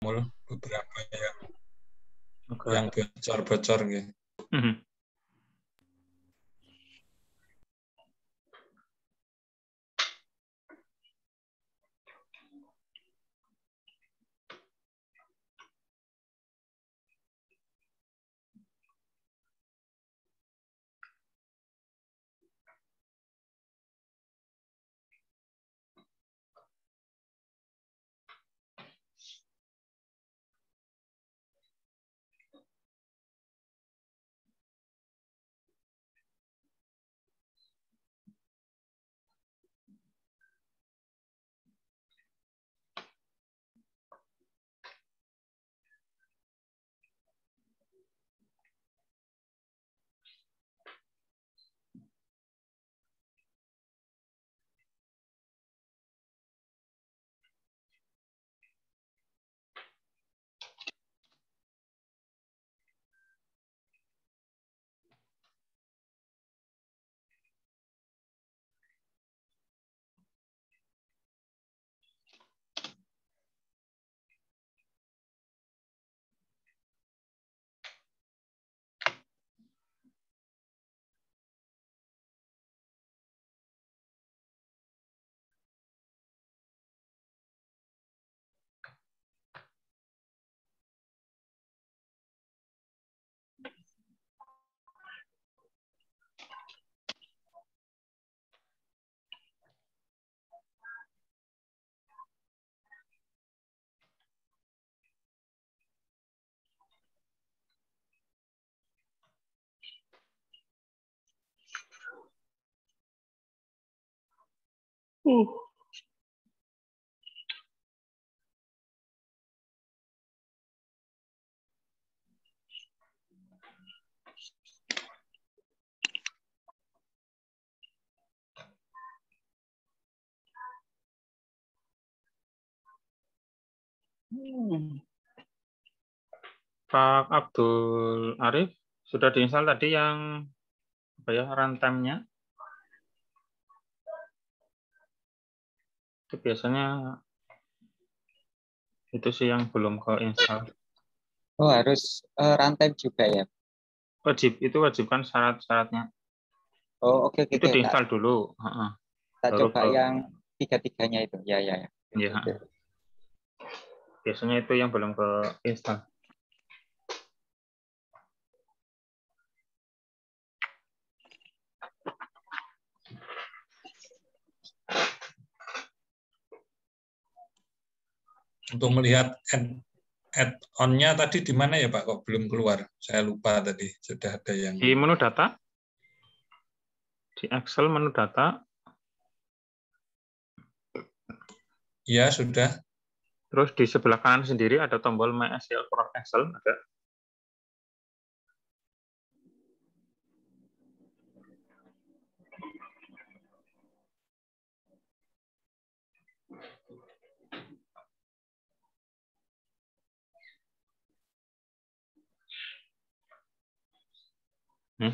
beberapa Oke. yang bocor-bocor gitu. Pak Abdul Arif, sudah diinstal tadi yang apa ya, runtime-nya? Itu biasanya itu sih yang belum ke-install. Oh, harus runtime juga ya? Wajib, itu wajib kan syarat-syaratnya. Oh, oke. Itu diinstal dulu. Kita Baru coba yang tiga-tiganya itu. Ya. Ya. Biasanya itu yang belum ke-install. Untuk melihat add-on-nya tadi di mana ya Pak? Kok belum keluar? Saya lupa tadi. Sudah ada yang... Di menu data. Di Excel menu data. Ya, sudah. Terus di sebelah kanan sendiri ada tombol MySQL for Excel. Ada.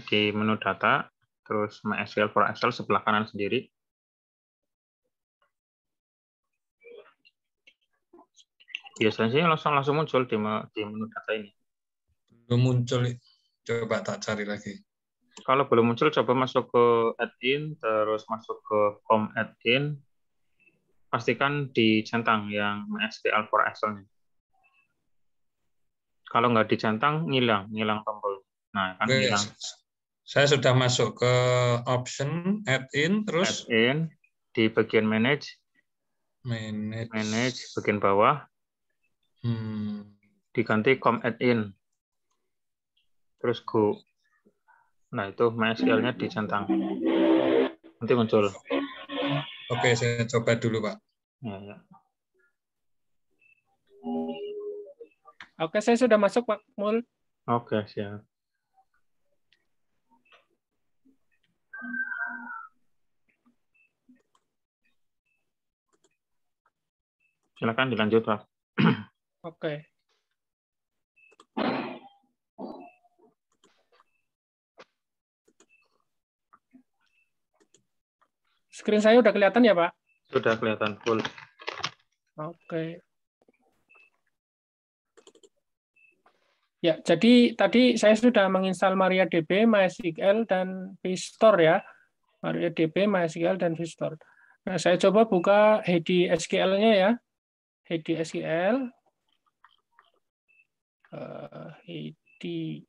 Di menu data, terus MySQL for Excel sebelah kanan sendiri. Biasanya sih langsung muncul di menu data ini. Belum muncul. Coba tak cari lagi. Kalau belum muncul, coba masuk ke add-in, terus masuk ke form add-in. Pastikan dicentang yang MySQL for Excel-nya. Kalau nggak dicentang, ngilang tombol. Nah, kan Oke, hilang. saya sudah masuk ke option add-in, terus add-in di bagian manage bagian bawah, diganti com add-in, terus go. Nah, itu MySQL-nya dicentang. Nanti muncul. Oke, saya coba dulu, Pak. Ya. Oke, saya sudah masuk, Pak Mul. Oke, siap. Silakan dilanjut, Pak. Oke. Screen saya udah kelihatan ya, Pak? Sudah kelihatan full. Oke. Ya, jadi tadi saya sudah menginstal MariaDB, MySQL, dan VStore ya. MariaDB, MySQL, dan VStore. Nah, saya coba buka Hedi SQL-nya ya. Hedi SQL. Hedi.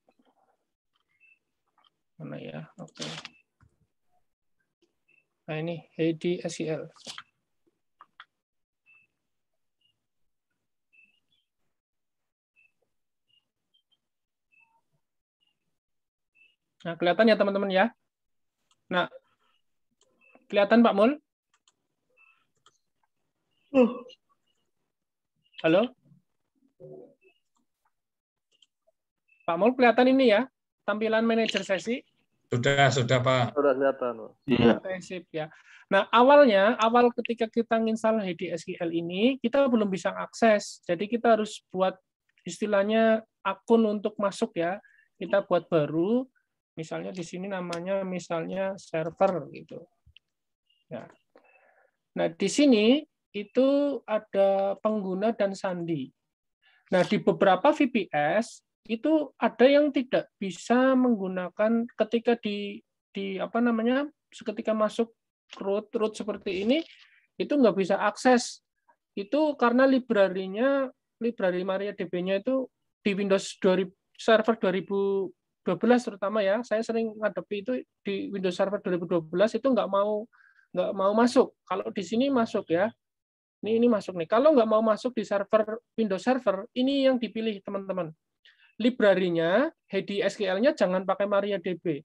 Mana ya? Oke. Nah, ini Hedi SQL. Nah, kelihatan ya teman-teman ya. Nah, kelihatan Pak Mul? Halo? Pak Mul kelihatan ini ya, tampilan manajer sesi? Sudah Pak. Sudah kelihatan. Iya. Oke, sip ya. Nah, awal ketika kita nginstal Hedi SQL ini, kita belum bisa akses. Jadi kita harus buat istilahnya akun untuk masuk ya. Kita buat baru, misalnya di sini namanya misalnya server gitu. Ya. Nah, di sini itu ada pengguna dan sandi. Nah, di beberapa VPS itu ada yang tidak bisa menggunakan ketika ketika masuk root seperti ini itu nggak bisa akses. Itu karena library MariaDB-nya itu di Windows Server 2012 terutama ya. Saya sering ngadepi itu di Windows Server 2012 itu nggak mau masuk. Kalau di sini masuk ya. Ini masuk nih. Kalau nggak mau masuk di Windows Server, ini yang dipilih teman-teman. Library-nya, Hedi SQL-nya jangan pakai MariaDB.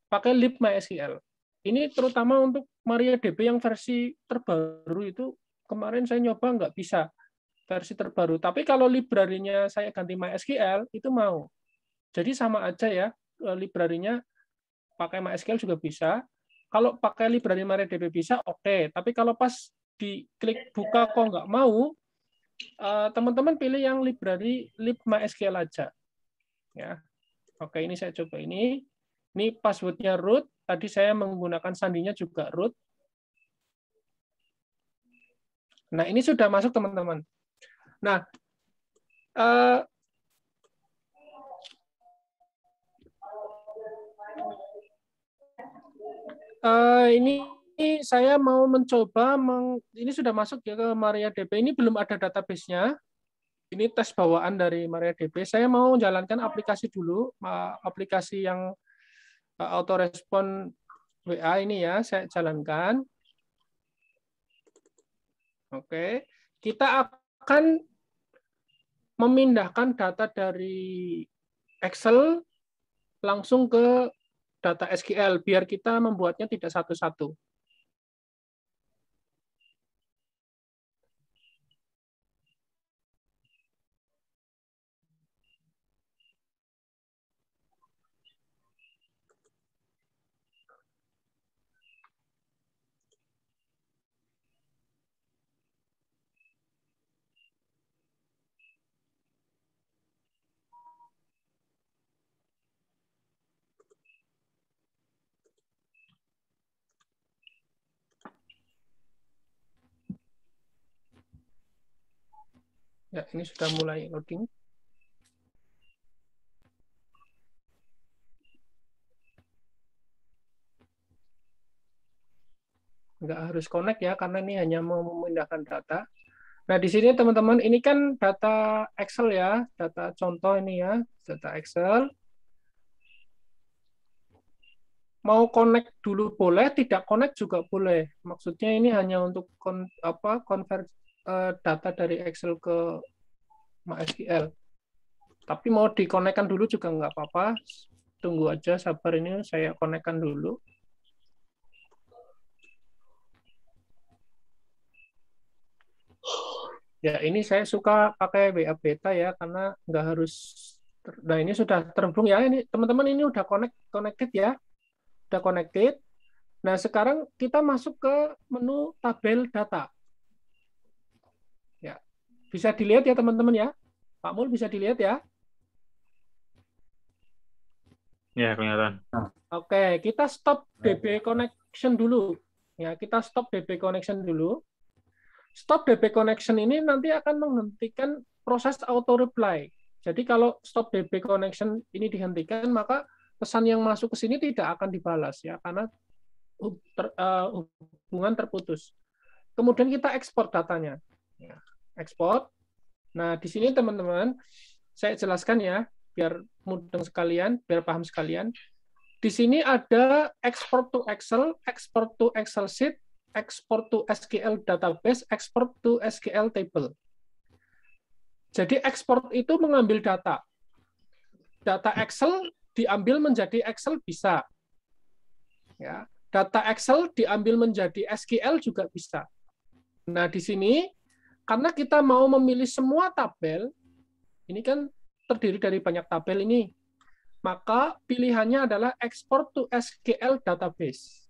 Pakai libmysql. Ini terutama untuk MariaDB yang versi terbaru itu, kemarin saya nyoba nggak bisa versi terbaru. Tapi kalau library-nya saya ganti MySQL, itu mau. Jadi sama aja ya, library-nya pakai MySQL juga bisa. Kalau pakai library MariaDB bisa, oke. Tapi kalau pas diklik buka kok nggak mau, teman-teman pilih yang library libmysql aja. Ya. Oke, ini saya coba ini. Ini passwordnya root. Tadi saya menggunakan sandinya juga root. Nah, ini sudah masuk teman-teman. Nah, ini saya mau mencoba, ini sudah masuk ya ke MariaDB. Ini belum ada database-nya. Ini tes bawaan dari MariaDB. Saya mau jalankan aplikasi dulu, aplikasi yang autorespon WA ini ya, saya jalankan. Oke, kita akan memindahkan data dari Excel langsung ke data SQL, biar kita membuatnya tidak satu-satu. Ya, ini sudah mulai loading. Nggak harus connect ya, karena ini hanya mau memindahkan data. Nah, di sini teman-teman, ini kan data Excel ya, data contoh ini ya, data Excel. Mau connect dulu boleh, tidak connect juga boleh. Maksudnya ini hanya untuk convert data dari Excel ke MySQL. Tapi mau dikonekkan dulu juga nggak apa-apa. Tunggu aja, sabar ini saya konekkan dulu. Ya, ini saya suka pakai WA Beta ya, karena nggak harus. Nah, ini sudah terhubung ya. Ini teman-teman ini udah connected ya. Udah connected. Nah, sekarang kita masuk ke menu tabel data. Ya, bisa dilihat ya teman-teman ya. Pak Mul bisa dilihat ya. Ya, kelihatan. Oke, kita stop DB connection dulu. Ya, kita stop DB connection dulu. Stop DB connection ini nanti akan menghentikan proses auto reply. Jadi kalau stop DB connection ini dihentikan, maka pesan yang masuk ke sini tidak akan dibalas ya, karena hubungan terputus. Kemudian kita ekspor datanya. Ekspor. Nah, di sini teman-teman, saya jelaskan ya, biar mudah sekalian, biar paham sekalian. Di sini ada export to Excel, export to Excel sheet, export to SQL database, export to SQL table. Jadi ekspor itu mengambil data. Data Excel diambil menjadi Excel bisa. Ya, data Excel diambil menjadi SQL juga bisa. Nah, di sini karena kita mau memilih semua tabel, ini kan terdiri dari banyak tabel ini, maka pilihannya adalah export to SQL database.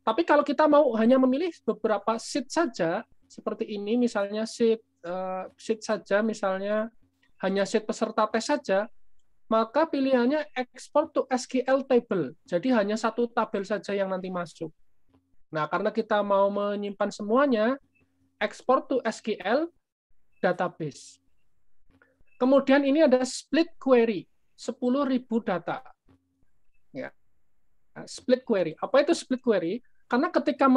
Tapi kalau kita mau hanya memilih beberapa sheet saja, seperti ini, misalnya sheet saja, misalnya hanya sheet peserta tes saja, maka pilihannya export to SQL table. Jadi hanya satu tabel saja yang nanti masuk. Nah, karena kita mau menyimpan semuanya, export to SQL database. Kemudian ini ada split query, 10.000 data. Ya. Split query. Apa itu split query? Karena ketika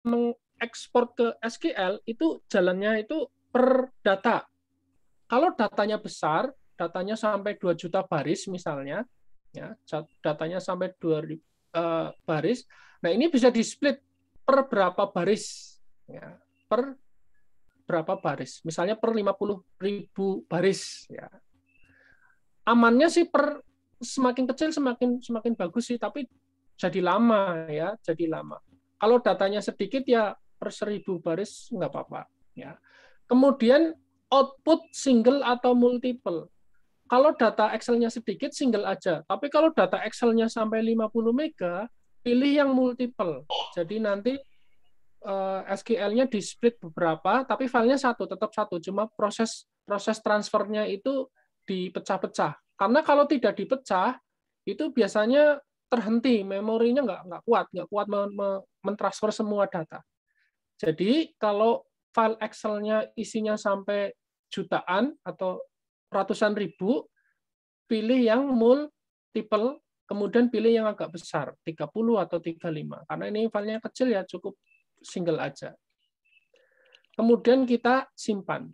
mengekspor ke SQL, itu jalannya itu per data. Kalau datanya besar, datanya sampai 2 juta baris misalnya, ya, datanya sampai 2.000 baris, nah ini bisa di-split per berapa baris. Ya, per berapa baris. Misalnya per 50.000 baris. Ya. Amannya sih per semakin kecil semakin bagus sih, tapi jadi lama ya, jadi lama. Kalau datanya sedikit ya per 1.000 baris nggak apa-apa. Ya. Kemudian output single atau multiple. Kalau data Excel-nya sedikit, single aja. Tapi kalau data Excel-nya sampai 50 mega, pilih yang multiple. Jadi nanti SQL-nya di-split beberapa, tapi filenya tetap satu. Cuma proses transfernya itu dipecah-pecah. Karena kalau tidak dipecah, itu biasanya terhenti, memorinya nggak kuat mentransfer semua data. Jadi kalau file Excel-nya isinya sampai jutaan atau ratusan ribu, pilih yang multiple, kemudian pilih yang agak besar, 30 atau 35. Karena ini filenya kecil ya, cukup single aja. Kemudian kita simpan.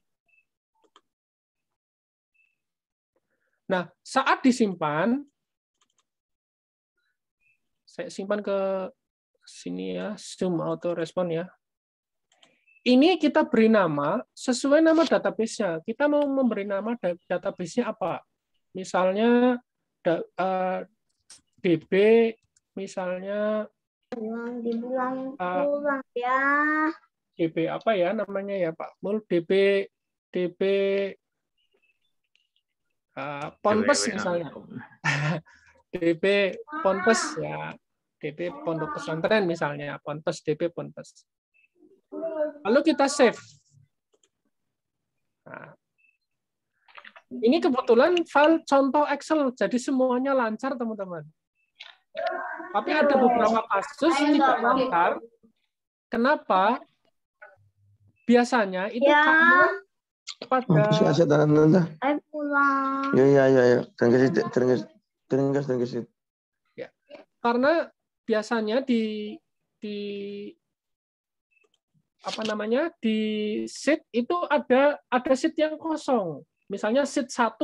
Nah, saat disimpan, saya simpan ke sini ya, zoom auto respon ya. Ini kita beri nama sesuai nama database-nya. Kita mau memberi nama database-nya apa? Misalnya DB, misalnya ya. DB apa ya namanya ya Pak Mul? DB Ponpes misalnya. DB Ponpes ya. DB Pondok Pesantren misalnya. Ponpes, DB Ponpes. Lalu kita save. Nah, ini kebetulan file contoh Excel, jadi semuanya lancar teman-teman. Tapi ada beberapa kasus tidak lancar. Kenapa? Biasanya itu karena pada pulang. Ya. Ya. Karena biasanya di di sheet itu ada sheet yang kosong. Misalnya sheet 1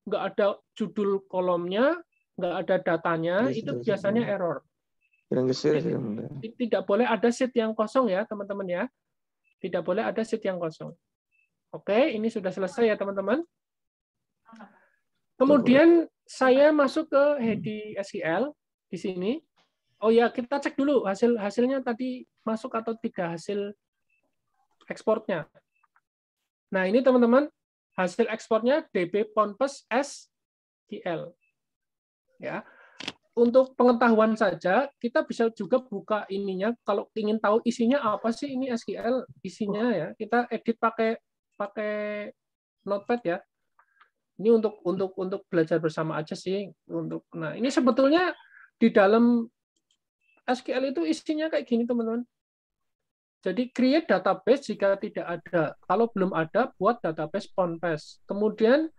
nggak ada judul kolomnya, nggak ada datanya, itu biasanya error. Tidak boleh ada sheet yang kosong ya, teman-teman ya. Tidak boleh ada sheet yang kosong. Oke, ini sudah selesai ya, teman-teman. Kemudian saya masuk ke heady SQL di sini. Oh ya, kita cek dulu hasilnya tadi masuk atau tidak hasil ekspornya. Nah, ini teman-teman, hasil ekspornya DB Ponpes SQL. Ya. Untuk pengetahuan saja, kita bisa juga buka ininya. Kalau ingin tahu isinya apa sih ini SQL isinya ya, kita edit pakai Notepad ya. Ini untuk belajar bersama aja sih. Nah, ini sebetulnya di dalam SQL itu isinya kayak gini teman-teman. Jadi create database jika tidak ada. Kalau belum ada, buat database PONPES. Kemudian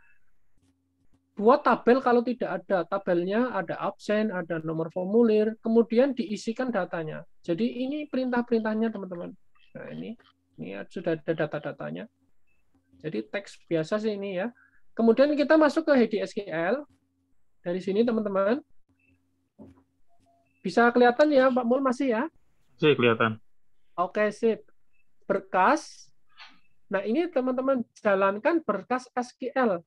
buat tabel kalau tidak ada. Tabelnya ada absen, ada nomor formulir, kemudian diisikan datanya. Jadi ini perintah-perintahnya teman-teman. Nah, ini sudah ada data-datanya. Jadi teks biasa sih ini ya. Kemudian kita masuk ke HDSQL. Dari sini teman-teman. Bisa kelihatan ya Pak Mul masih ya? Masih kelihatan. Oke, sip. Berkas. Nah, ini teman-teman jalankan berkas SQL.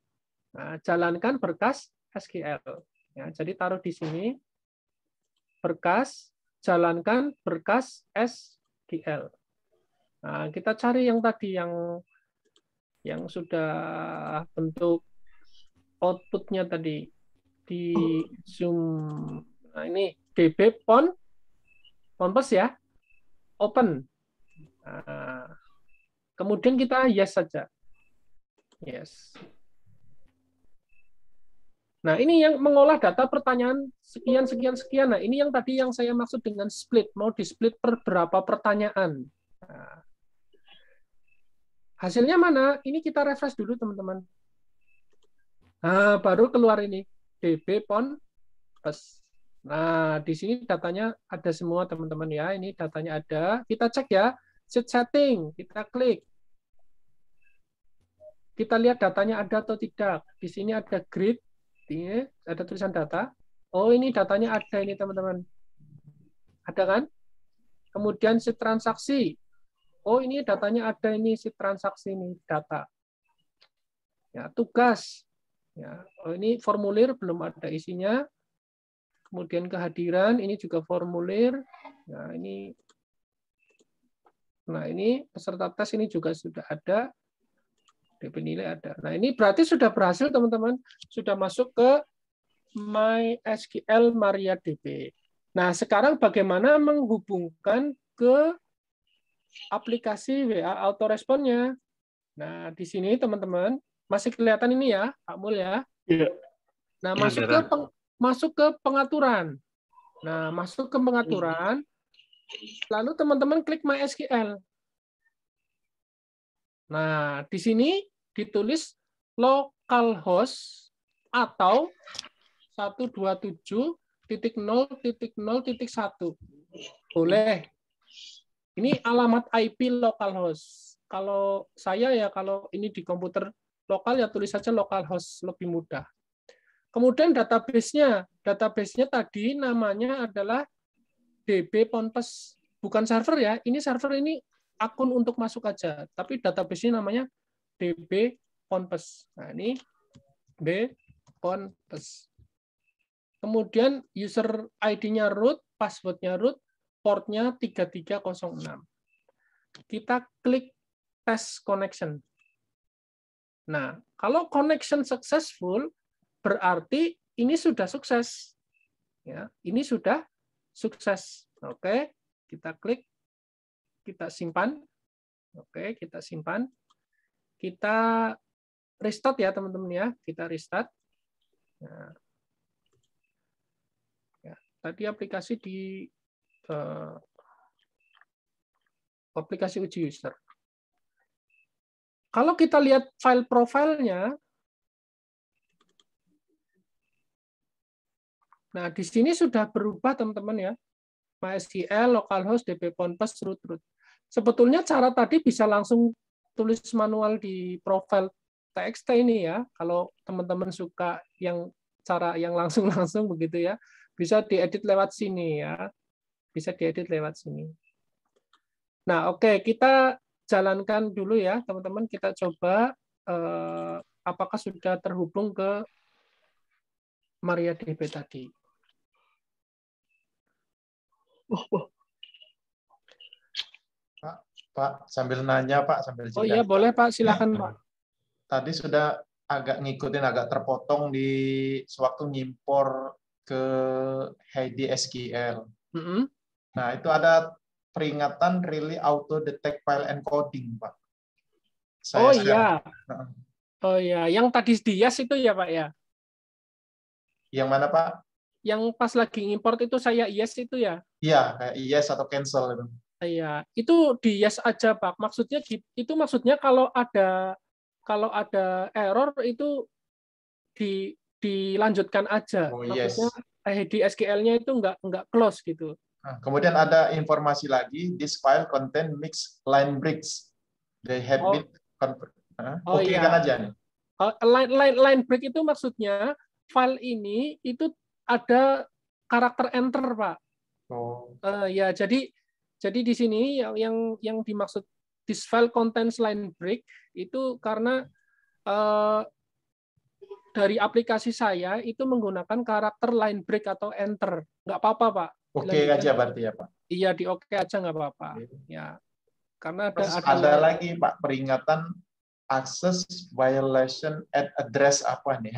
Nah, jalankan berkas SQL. Ya, jadi taruh di sini. Berkas, jalankan berkas SQL. Nah, kita cari yang tadi yang sudah bentuk outputnya tadi di Zoom. Nah, ini DB PONPES ya. Open. Nah, kemudian kita yes saja. Yes. Nah, ini yang mengolah data pertanyaan sekian. Nah, ini yang tadi yang saya maksud dengan split. Mau di-split per berapa pertanyaan. Nah, hasilnya mana? Ini kita refresh dulu, teman-teman. Nah, baru keluar ini. DB PONPES. Nah, di sini datanya ada semua, teman-teman ya. Ini datanya ada. Kita cek ya. Sheet setting. Kita klik. Kita lihat datanya ada atau tidak. Di sini ada grid. Ini ada tulisan data. Oh, ini datanya ada ini, teman-teman. Ada kan? Kemudian sheet transaksi. Oh, ini datanya ada ini, sheet transaksi ini, data. Ya, tugas. Ya, oh, ini formulir belum ada isinya. Kemudian kehadiran, ini juga formulir. Nah, ini peserta tes ini juga sudah ada. DP nilai ada. Nah, ini berarti sudah berhasil, teman-teman. Sudah masuk ke MySQL MariaDB. Nah, sekarang bagaimana menghubungkan ke aplikasi WA Autorespon-nya? Nah, di sini, teman-teman, masih kelihatan ini ya, Pak Mul ya? Iya. Nah, masuk ke pengaturan. Nah, masuk ke pengaturan, lalu teman-teman klik MySQL. Nah, di sini ditulis localhost atau 127.0.0.1. Boleh. Ini alamat IP localhost. Kalau saya ya, kalau ini di komputer lokal ya tulis saja localhost, lebih mudah. Kemudian database-nya tadi namanya adalah DB PONPES. Bukan server ya, ini server ini akun untuk masuk aja, tapi database-nya namanya DB PONPES. Nah, ini DB PONPES. Kemudian user ID-nya root, password-nya root, port-nya 3306. Kita klik test connection. Nah, kalau connection successful, berarti ini sudah sukses. Ya, ini sudah sukses. Oke, kita klik, kita simpan. Oke, kita simpan. Kita restart ya, teman-teman ya. Kita restart. Nah, ya, tadi aplikasi di aplikasi uji user. Kalau kita lihat file profilnya, nah di sini sudah berubah, teman-teman ya. MySQL, localhost, DB PONPES, root. Sebetulnya cara tadi bisa langsung tulis manual di profil TXT ini ya. Kalau teman-teman suka yang cara yang langsung begitu ya, bisa diedit lewat sini ya. Bisa diedit lewat sini. Nah, oke, kita jalankan dulu ya, teman-teman. Kita coba apakah sudah terhubung ke MariaDB tadi. Pak, sambil nanya Pak, sambil jeda. Oh iya, boleh Pak, silakan Pak. Tadi sudah agak terpotong di sewaktu ngimpor ke HDSQL. Nah, itu ada peringatan really auto detect file encoding, Pak. Oh iya, yang tadi di yes itu ya Pak ya? Yang mana Pak? Yang pas lagi import itu saya yes itu ya? Iya, kayak yes atau cancel itu. Iya, itu di yes aja, Pak. Maksudnya kalau ada error itu dilanjutkan aja. Oh, Maksudnya yes. di SQL-nya itu nggak close gitu. Nah, kemudian ada informasi lagi, this file contain mixed line breaks. They have been oke iya. kan aja nih. Line break itu maksudnya file ini itu ada karakter enter, Pak. Oh. Ya, jadi di sini yang dimaksud this file contains line break itu karena dari aplikasi saya itu menggunakan karakter line break atau enter. Nggak apa-apa, Pak. Oke aja berarti ya, Pak. Iya, di oke aja nggak apa-apa. Ya, karena ada lagi, Pak, peringatan access violation at address apa nih?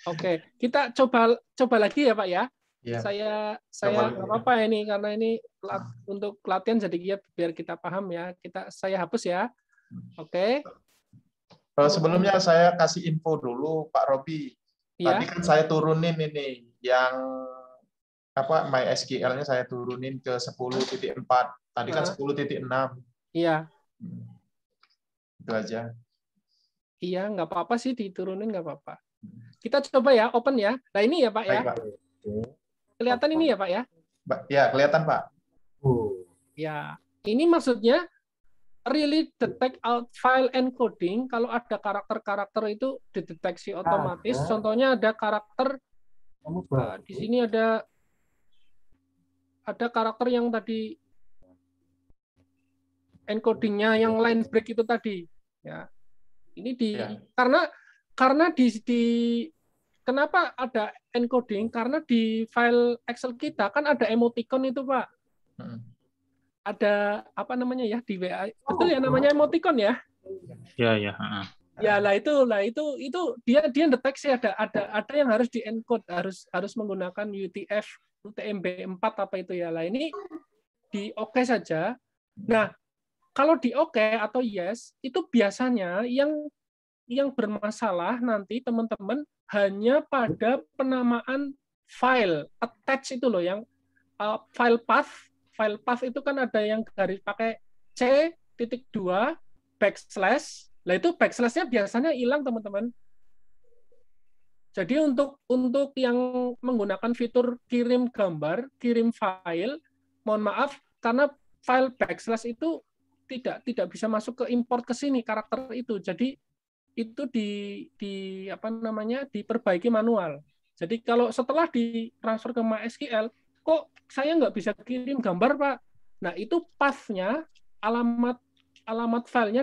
Oke, kita coba lagi ya, Pak ya. Ya. Saya nggak apa-apa ini karena ini untuk latihan jadi biar kita paham ya. Saya hapus ya. Oke. Sebelumnya saya kasih info dulu, Pak Robi. Tadi kan saya turunin ini yang MySQL-nya saya turunin ke 10.4. Tadi kan 10.6. Iya. Itu aja. Iya, nggak apa-apa sih diturunin, nggak apa-apa. Kita coba ya, open ya. Nah ini ya Pak ya. Baik, Pak. Kelihatan ini ya Pak ya? Ya, kelihatan Pak. Ya, ini maksudnya really detect out file encoding. Kalau ada karakter-karakter itu dideteksi otomatis. Contohnya ada karakter di sini ada karakter yang tadi encodingnya yang line break itu tadi. Ya, ini karena di kenapa ada encoding? Karena di file Excel kita kan ada emoticon itu, Pak. Ada apa namanya ya di WA? Betul ya namanya emoticon ya? Ya. Ya lah itu dia deteksi ada yang harus di-encode, harus menggunakan UTF, UTMB4 apa itu ya. Lah ini di oke saja. Nah, kalau di oke atau yes itu biasanya yang bermasalah nanti teman-teman hanya pada penamaan file attach itu loh, yang file path itu kan ada yang garis pakai C.2 backslash. Lah itu backslash-nya biasanya hilang teman-teman. Jadi untuk yang menggunakan fitur kirim gambar, kirim file, mohon maaf karena file backslash itu tidak bisa masuk ke import ke sini karakter itu. Jadi itu diperbaiki manual. Jadi kalau setelah ditransfer ke MySQL, kok saya nggak bisa kirim gambar, Pak? Nah, itu path-nya, alamat filenya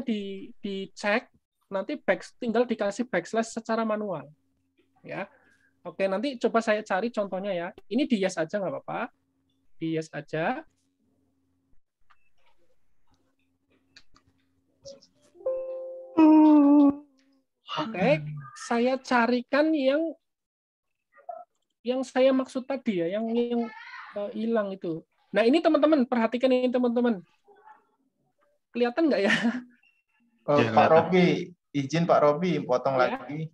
dicek, nanti tinggal dikasih backslash secara manual. Ya. Oke, nanti coba saya cari contohnya ya. Ini di yes aja nggak apa-apa. Di yes aja. Oke, saya carikan yang saya maksud tadi ya, yang hilang itu. Nah ini teman-teman, perhatikan ini teman-teman. Kelihatan nggak ya? Pak Robi, izin Pak Robi, potong lagi.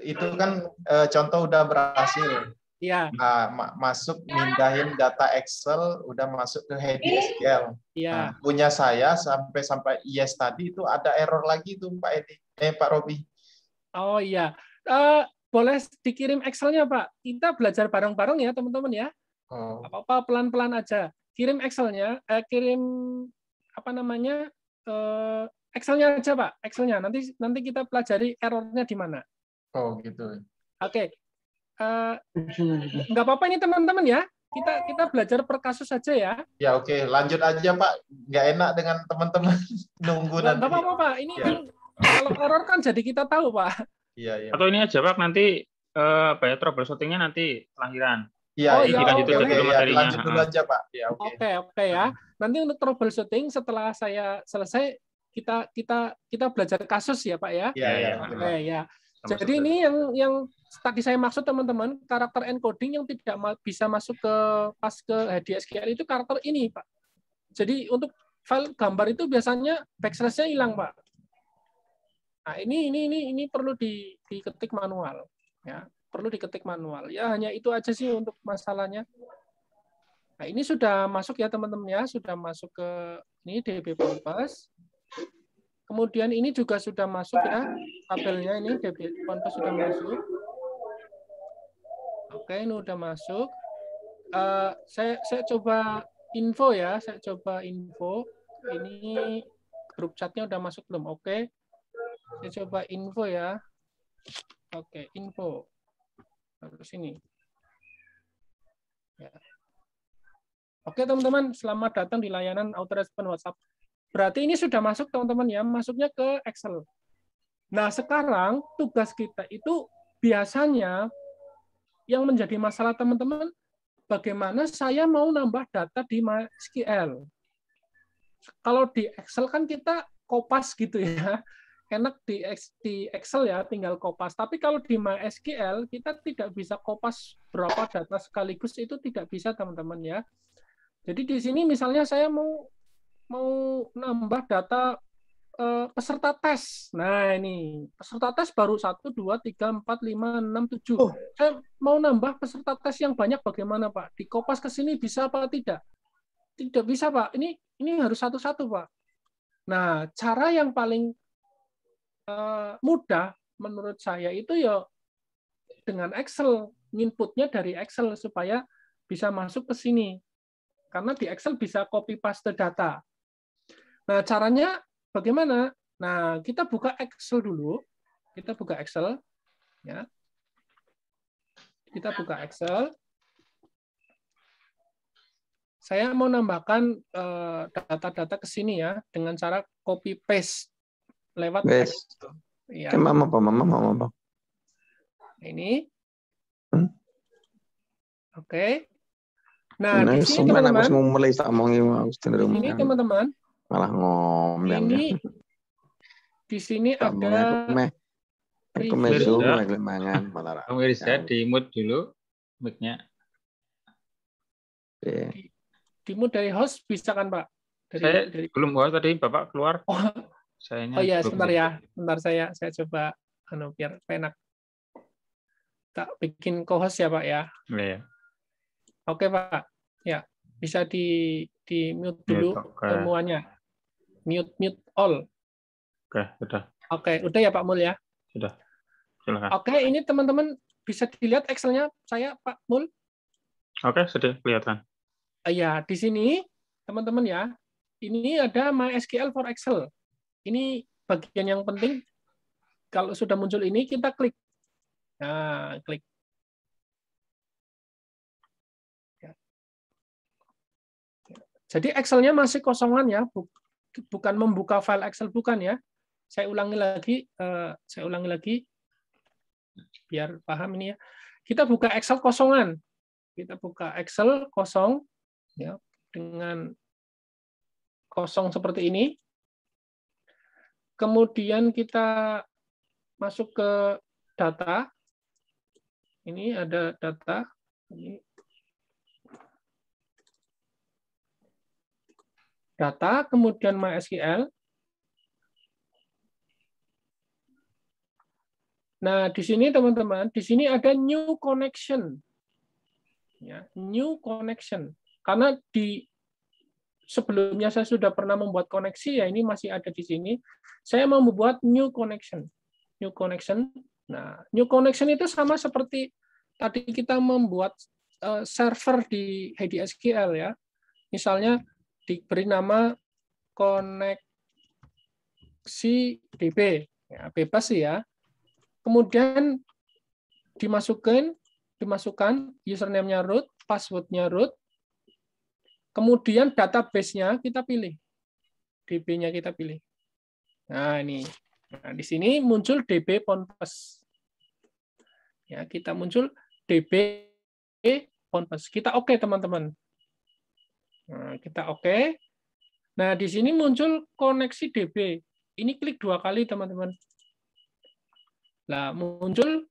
Itu kan contoh udah berhasil. Ya. Masuk mindahin data Excel, udah masuk ke HDSQL. Ya. Punya saya sampai yes tadi itu ada error lagi tuh Pak Robi. Oh iya, boleh dikirim Excel-nya Pak. Kita belajar bareng-bareng ya teman-teman ya. Apa-apa pelan-pelan aja. Kirim Excel-nya, Excel-nya aja Pak. Excel-nya. Nanti kita pelajari errornya di mana. Oh gitu. Oke. Nggak apa-apa ini teman-teman ya. Kita belajar per kasus saja ya. Ya oke. Lanjut aja Pak. Nggak enak dengan teman-teman nunggu nanti. Nggak apa-apa Pak. Ini kan kalau error kan jadi kita tahu, Pak. Iya. Atau ini aja, Pak, nanti troubleshooting-nya nanti lahiran. Iya, lanjut dulu aja, Pak. Ya, oke ya. Nanti untuk troubleshooting setelah saya selesai kita belajar kasus ya, Pak ya. Iya. Oke ya. Jadi ini yang tadi saya maksud teman-teman, karakter encoding yang tidak bisa masuk ke HDSQL itu karakter ini, Pak. Jadi untuk file gambar itu biasanya backslash-nya hilang, Pak. Nah, ini perlu diketik manual, ya. Perlu diketik manual. Ya, hanya itu aja sih untuk masalahnya. Nah, ini sudah masuk ya teman-teman ya, sudah masuk ke ini DB Ponpes. Kemudian ini juga sudah masuk ya, tabelnya ini DB Ponpes sudah masuk. Oke, ini udah masuk. Saya coba info ya, saya coba info. Ini grup chatnya udah masuk belum? Oke, saya coba info ya. Oke, info. Terus ini. Ya. Oke teman-teman, selamat datang di layanan autorespon WhatsApp. Berarti ini sudah masuk teman-teman ya, masuknya ke Excel. Nah sekarang tugas kita itu biasanya yang menjadi masalah teman-teman, bagaimana saya mau nambah data di MySQL. Kalau di Excel kan kita kopas gitu ya, enak di Excel ya, tinggal kopas. Tapi kalau di MySQL kita tidak bisa kopas berapa data sekaligus, itu tidak bisa teman-teman ya. Jadi di sini misalnya saya mau nambah data peserta tes. Nah, ini peserta tes baru 1 2 3 4 5 6 7. Saya mau nambah peserta tes yang banyak bagaimana, Pak? Dikopas ke sini bisa apa tidak? Tidak bisa, Pak. Ini harus satu-satu, Pak. Nah, cara yang paling mudah menurut saya itu ya dengan Excel, inputnya dari Excel supaya bisa masuk ke sini. Karena di Excel bisa copy paste data. Nah, caranya bagaimana? Nah, kita buka Excel dulu. Kita buka Excel, ya. Kita buka Excel. Saya mau nambahkan data-data ke sini ya dengan cara copy paste lewat Excel. Ya. Mama. Ini. Oke. Nah, di sini teman-teman. Ini teman-teman. Malah ngomel. Ini di sini ada Kamu Irsa di mute dulu mic-nya. Di mute dari host bisa kan, Pak? Saya belum host tadi, Bapak keluar. Oh iya, sebentar ya. Bentar saya coba biar enak. Tak bikin co-host ya, Pak ya. Iya. Oke, Pak. Ya, bisa di mute dulu semuanya. Mute all. Oke, sudah. Oke, udah ya Pak Mul ya? Sudah. Silakan. Oke, ini teman-teman bisa dilihat Excel-nya saya Pak Mul. Oke, sudah kelihatan. Ya, di sini teman-teman ya. Ini ada MySQL for Excel. Ini bagian yang penting. Kalau sudah muncul ini kita klik. Nah, klik. Jadi Excel-nya masih kosongan ya, bukan membuka file Excel, bukan ya. Saya ulangi lagi, biar paham ini ya. Kita buka Excel kosongan, kita buka Excel kosong, ya, dengan kosong seperti ini. Kemudian kita masuk ke data. Ini ada data. Ini. Data, kemudian MySQL. Nah, di sini teman-teman, di sini ada new connection. Ya, new connection. Karena di sebelumnya saya sudah pernah membuat koneksi, ya ini masih ada di sini. Saya mau membuat new connection. New connection. Nah, new connection itu sama seperti tadi kita membuat server di HDSQL ya. Misalnya diberi nama koneksi DB, ya, bebas sih ya. Kemudian dimasukkan username-nya root, password-nya root, kemudian database-nya kita pilih, DB-nya kita pilih. Nah ini, nah, di sini muncul DB Ponpes. Ya, kita muncul DB Ponpes. Kita oke teman-teman. Nah, kita oke. Nah, di sini muncul koneksi DB. Ini klik 2 kali, teman-teman. Nah, muncul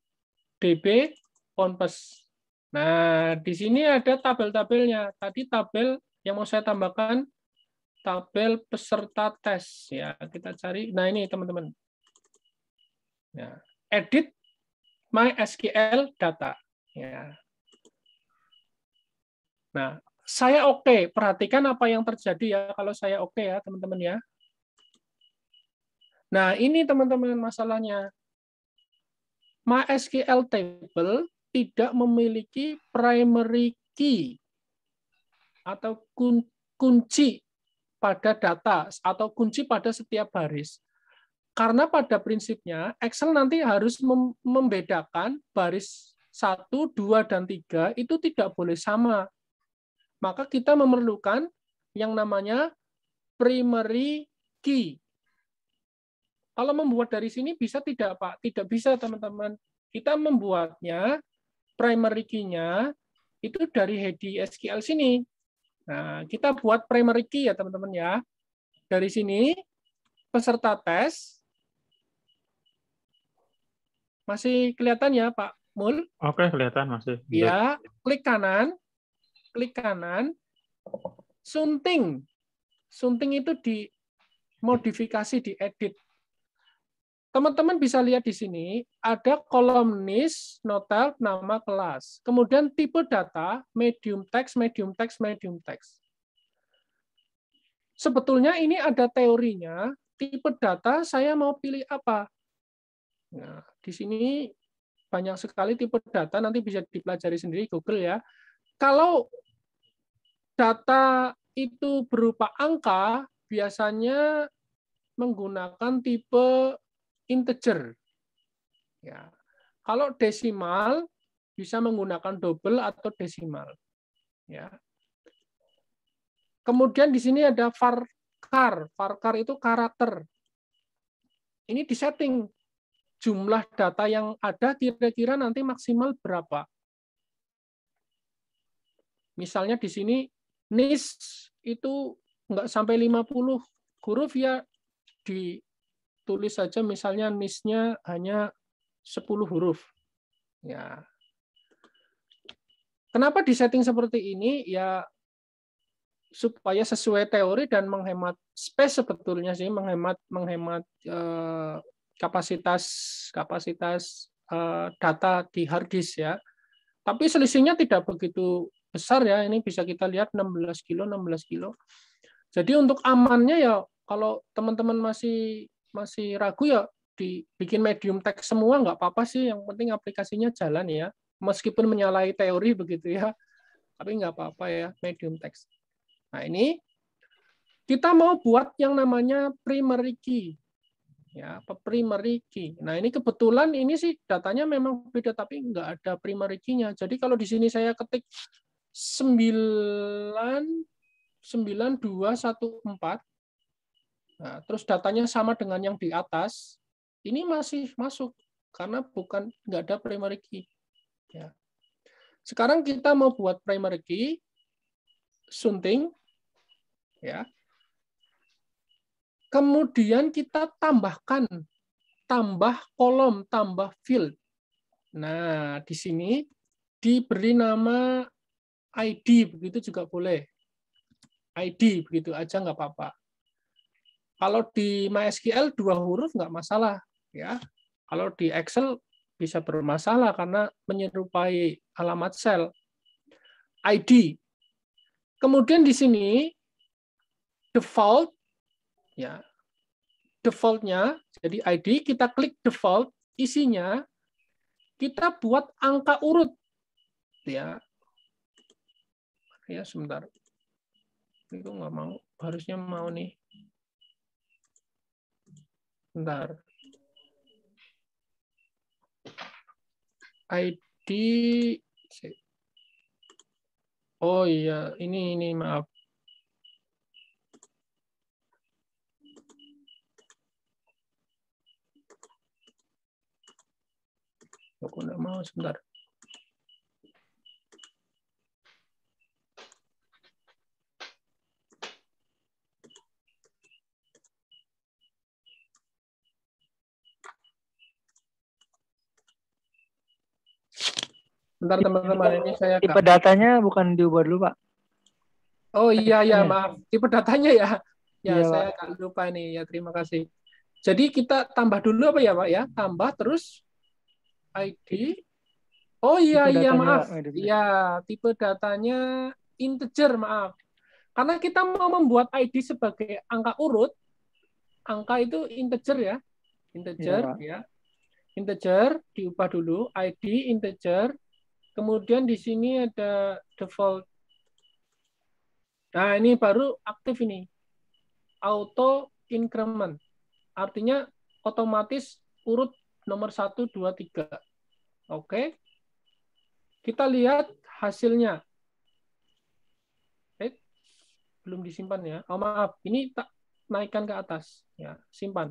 DB Ponpes. Nah, di sini ada tabel-tabelnya. Tadi tabel yang mau saya tambahkan, tabel peserta tes. Ya, kita cari. Nah, ini, teman-teman. Ya, edit MySQL data. Ya. Nah, Saya oke. Perhatikan apa yang terjadi ya kalau saya oke ya, teman-teman ya. Nah, ini teman-teman masalahnya. MySQL table tidak memiliki primary key atau kunci pada data atau kunci pada setiap baris. Karena pada prinsipnya Excel nanti harus membedakan baris 1, 2, dan 3 itu tidak boleh sama. Maka kita memerlukan yang namanya primary key. Kalau membuat dari sini bisa tidak, Pak? Tidak bisa, teman-teman. Kita membuatnya, primary key-nya, itu dari heady SQL sini. Nah, kita buat primary key ya, teman-teman ya. Dari sini, peserta tes. Masih kelihatan ya, Pak Mul? Oke, kelihatan masih. Ya, klik kanan, sunting. Sunting itu dimodifikasi, diedit. Teman-teman bisa lihat di sini, ada kolom NIS, notel, nama kelas. Kemudian tipe data, medium text, medium text, medium text. Sebetulnya ini ada teorinya, tipe data saya mau pilih apa. Nah, di sini banyak sekali tipe data, nanti bisa dipelajari sendiri Google ya. Kalau data itu berupa angka, biasanya menggunakan tipe integer. Ya. Kalau desimal bisa menggunakan double atau desimal. Ya. Kemudian di sini ada varchar. Varchar itu karakter. Ini disetting jumlah data yang ada kira-kira nanti maksimal berapa. Misalnya di sini NIS itu nggak sampai 50 huruf ya, ditulis saja misalnya NIS-nya hanya 10 huruf. Ya. Kenapa disetting seperti ini? Ya supaya sesuai teori dan menghemat space sebetulnya sih, menghemat kapasitas data di hard disk ya. Tapi selisihnya tidak begitu besar ya. Ini bisa kita lihat 16 kilo. Jadi untuk amannya ya kalau teman-teman masih ragu ya dibikin medium text semua nggak apa-apa sih. Yang penting aplikasinya jalan ya. Meskipun menyalahi teori begitu ya. Tapi nggak apa-apa ya medium text. Nah ini kita mau buat yang namanya primary key. Ya, primary key. Nah, ini kebetulan ini sih datanya memang beda tapi nggak ada primary key-nya. Jadi kalau di sini saya ketik 99214, nah, terus datanya sama dengan yang di atas, ini masih masuk karena nggak ada primary key. Ya. Sekarang kita mau buat primary key, sunting, ya. Kemudian kita tambah kolom, tambah field. Nah, di sini diberi nama ID, begitu juga boleh. ID, begitu aja nggak apa-apa. Kalau di MySQL 2 huruf nggak masalah. Ya. Kalau di Excel bisa bermasalah karena menyerupai alamat sel. ID. Kemudian di sini default, ya, default-nya, jadi ID, kita klik default, isinya, kita buat angka urut. Ya, sebentar. Itu nggak mau, harusnya mau nih. Bentar. ID, oh iya, ini maaf. Aku nggak mau, sebentar. Bentar teman-teman, ini saya tipe datanya bukan diubah dulu, Pak. Oh iya, maaf. Tipe datanya ya. Ya, iya, saya agak lupa nih. Ya, terima kasih. Jadi kita tambah dulu apa ya, Pak ya? Tambah terus ID. Oh iya, maaf. Iya, tipe datanya integer, maaf. Karena kita mau membuat ID sebagai angka urut, angka itu integer ya. Integer ya. Integer diubah dulu, ID integer. Kemudian di sini ada default. Nah, ini baru aktif ini. Auto increment. Artinya otomatis urut nomor 1, 2, 3. Oke. Kita lihat hasilnya. Belum disimpan ya. Oh, maaf. Ini tak naikkan ke atas. Ya, simpan.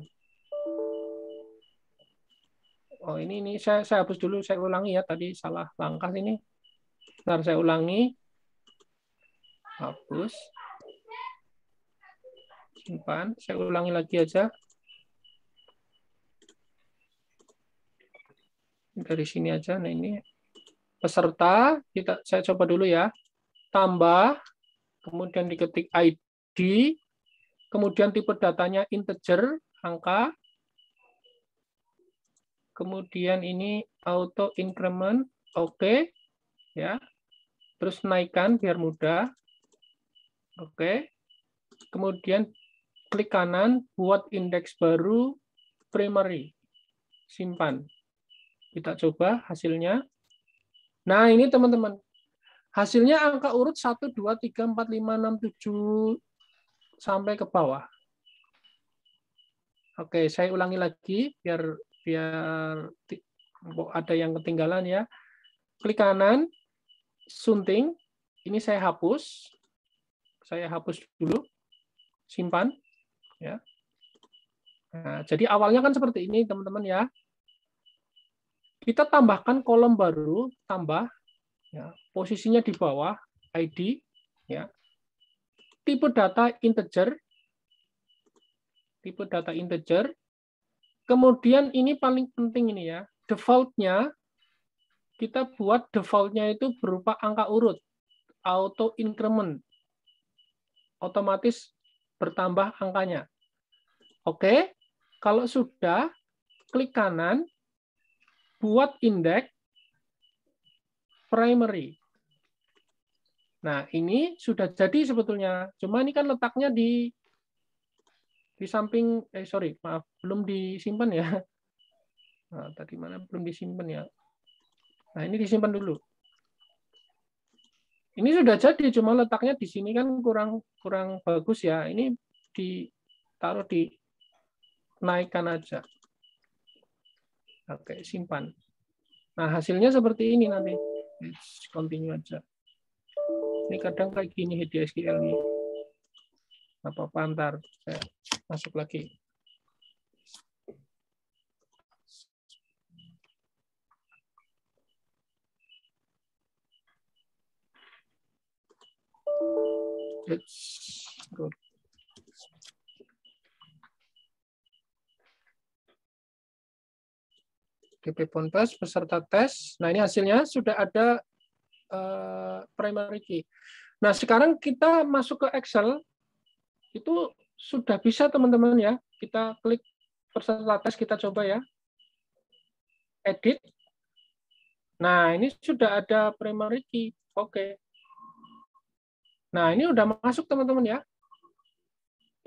Oh, ini saya hapus dulu. Saya ulangi ya. Tadi salah langkah ini. Bentar, saya ulangi. Hapus. Simpan. Saya ulangi lagi aja. Dari sini aja. Nah, ini peserta. Saya coba dulu ya. Tambah. Kemudian diketik ID, kemudian tipe datanya integer, angka, kemudian ini auto increment, oke, ya, terus naikkan biar mudah, oke, kemudian klik kanan, buat indeks baru, primary, simpan, kita coba hasilnya. Nah ini teman-teman. Hasilnya angka urut 1, 2, 3, 4, 5, 6, 7 sampai ke bawah. Oke, saya ulangi lagi biar ada yang ketinggalan ya. Klik kanan, sunting. Ini saya hapus. Saya hapus dulu. Simpan. Ya. Nah, jadi awalnya kan seperti ini teman-teman ya. Kita tambahkan kolom baru, tambah. Ya, posisinya di bawah, ID, ya. Tipe data integer, kemudian ini paling penting ini ya, default-nya, kita buat default-nya itu berupa angka urut, auto increment, otomatis bertambah angkanya. Oke, kalau sudah, klik kanan, buat indeks, primary. Nah, ini sudah jadi sebetulnya. Cuma ini kan letaknya di samping, maaf, belum disimpan ya. Nah, tadi mana belum disimpan ya. Nah, ini disimpan dulu. Ini sudah jadi, cuma letaknya di sini kan kurang bagus ya. Ini ditaruh di naikkan aja. Oke, simpan. Nah, hasilnya seperti ini nanti. Continue aja. Ini kadang kayak gini HDSQL nih. Apa-apa ntar saya masuk lagi. Let's go. DP Ponpes peserta tes. Nah, ini hasilnya sudah ada primary key. Nah, sekarang kita masuk ke Excel. Itu sudah bisa teman-teman ya. Kita klik peserta tes, kita coba ya. Edit. Nah, ini sudah ada primary key. Oke. Nah, ini udah masuk teman-teman ya.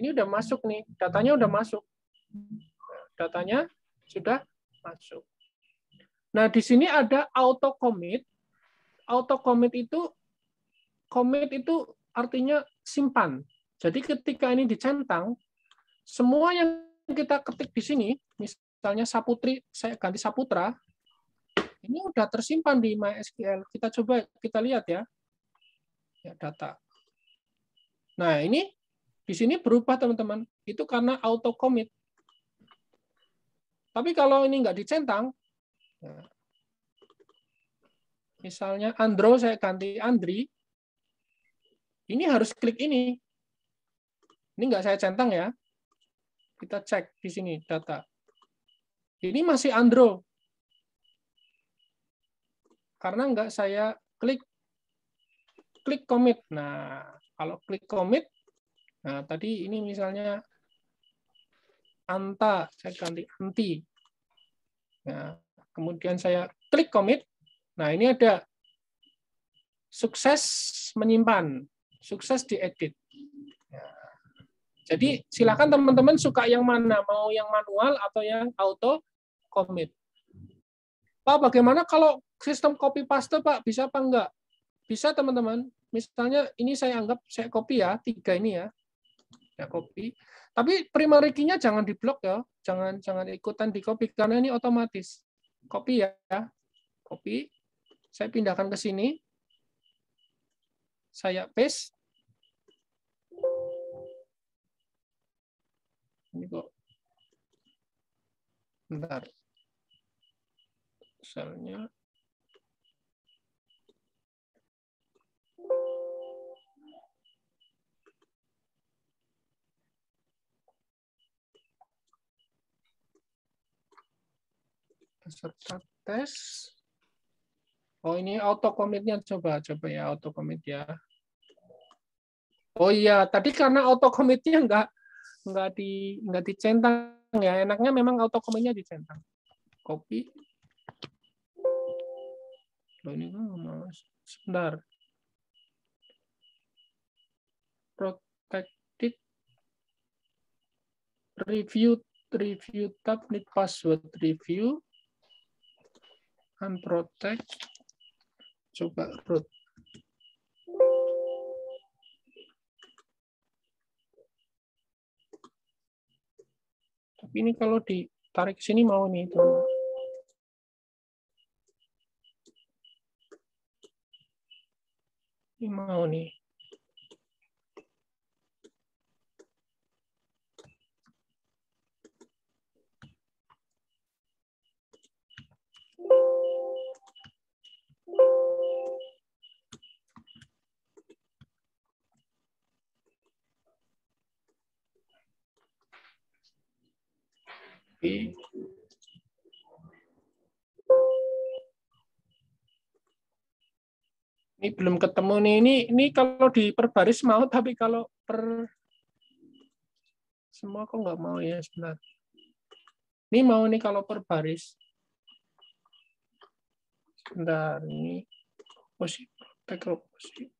Ini udah masuk nih. Datanya udah masuk. Datanya sudah masuk. Nah, di sini ada auto commit. Auto commit itu artinya simpan. Jadi ketika ini dicentang, semua yang kita ketik di sini, misalnya Saputri, saya ganti Saputra, ini udah tersimpan di MySQL. Kita coba kita lihat ya. Ya, data. Nah, ini di sini berubah teman-teman. Itu karena auto commit. Tapi kalau ini nggak dicentang, nah, misalnya Andro, saya ganti Andri. Ini harus klik ini. Ini nggak saya centang ya. Kita cek di sini data. Ini masih Andro. Karena nggak saya klik commit. Nah, kalau klik commit, nah tadi ini misalnya Anta, saya ganti Anti. Nah, kemudian saya klik commit. Nah, ini ada sukses menyimpan, sukses diedit. Jadi silakan teman-teman suka yang mana, mau yang manual atau yang auto commit. Pak, bagaimana kalau sistem copy paste, Pak? Bisa apa enggak? Bisa, teman-teman. Misalnya ini saya anggap saya copy ya, 3 ini ya. Ya copy. Tapi primary key-nya jangan diblok ya. Jangan ikutan di copy karena ini otomatis. Copy ya. Copy. Saya pindahkan ke sini. Saya paste. Ini kok. Bentar. Selnya. Peserta tes. Oh, ini auto commit-nya coba ya auto commit ya. Oh iya, tadi karena auto commit-nya enggak dicentang ya. Enaknya memang auto commit-nya dicentang. Copy. Loh, ini mas. Sebentar. Protected review tab need password review unprotect. Coba root. Tapi ini kalau ditarik ke sini mau nih, teman. Ini mau nih. Ini belum ketemu nih. Ini kalau di per baris mau, tapi kalau per semua kok nggak mau ya sebentar. Ini mau nih kalau per baris. Sebentar ini posisi posisi.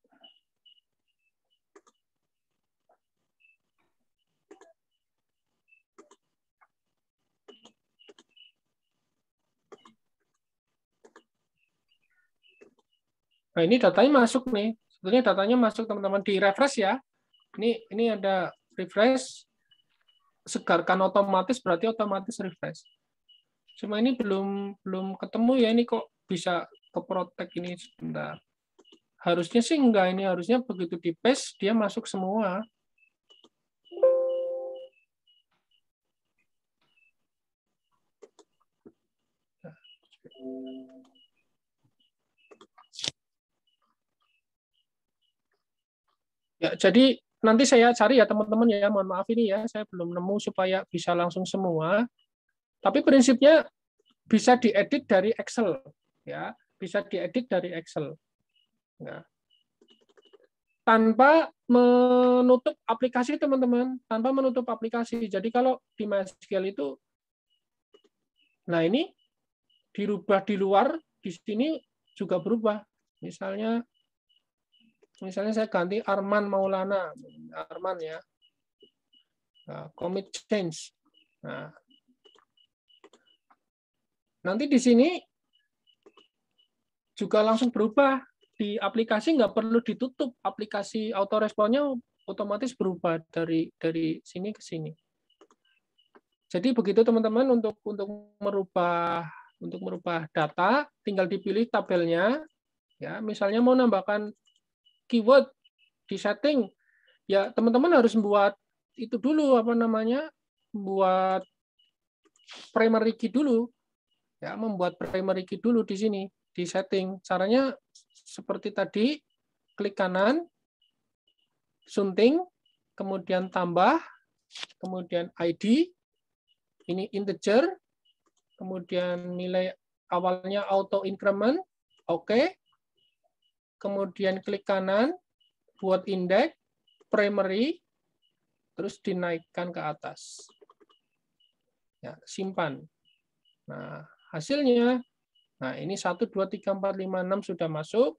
Nah, ini datanya masuk nih. Sebetulnya datanya masuk, teman-teman, di refresh ya. Ini ada refresh, segarkan otomatis berarti otomatis refresh. Cuma ini belum ketemu ya, ini kok bisa ke protect ini sebentar. Harusnya sih enggak, ini harusnya begitu di paste dia masuk semua. Ya, jadi nanti saya cari ya teman-teman ya, mohon maaf ini ya, saya belum nemu supaya bisa langsung semua. Tapi prinsipnya bisa diedit dari Excel ya, bisa diedit dari Excel. Nah, tanpa menutup aplikasi, teman-teman, tanpa menutup aplikasi. Jadi kalau di MySQL itu, nah ini dirubah di luar, di sini juga berubah. Misalnya saya ganti Arman Maulana, Arman ya. Nah, commit change. Nah, nanti di sini juga langsung berubah. Di aplikasi nggak perlu ditutup, aplikasi autoresponnya otomatis berubah dari sini ke sini. Jadi begitu teman-teman, untuk merubah data, tinggal dipilih tabelnya. Ya, misalnya mau nambahkan keyword di setting, ya teman-teman harus membuat itu dulu, buat primary key dulu, ya, membuat primary key dulu di sini di setting. Caranya seperti tadi, klik kanan, sunting, kemudian tambah, kemudian ID, ini integer, kemudian nilai awalnya auto increment, oke. Kemudian klik kanan, buat index, primary, terus dinaikkan ke atas. Ya, simpan. Nah, hasilnya, nah ini 1, 2, 3, 4, 5, 6 sudah masuk.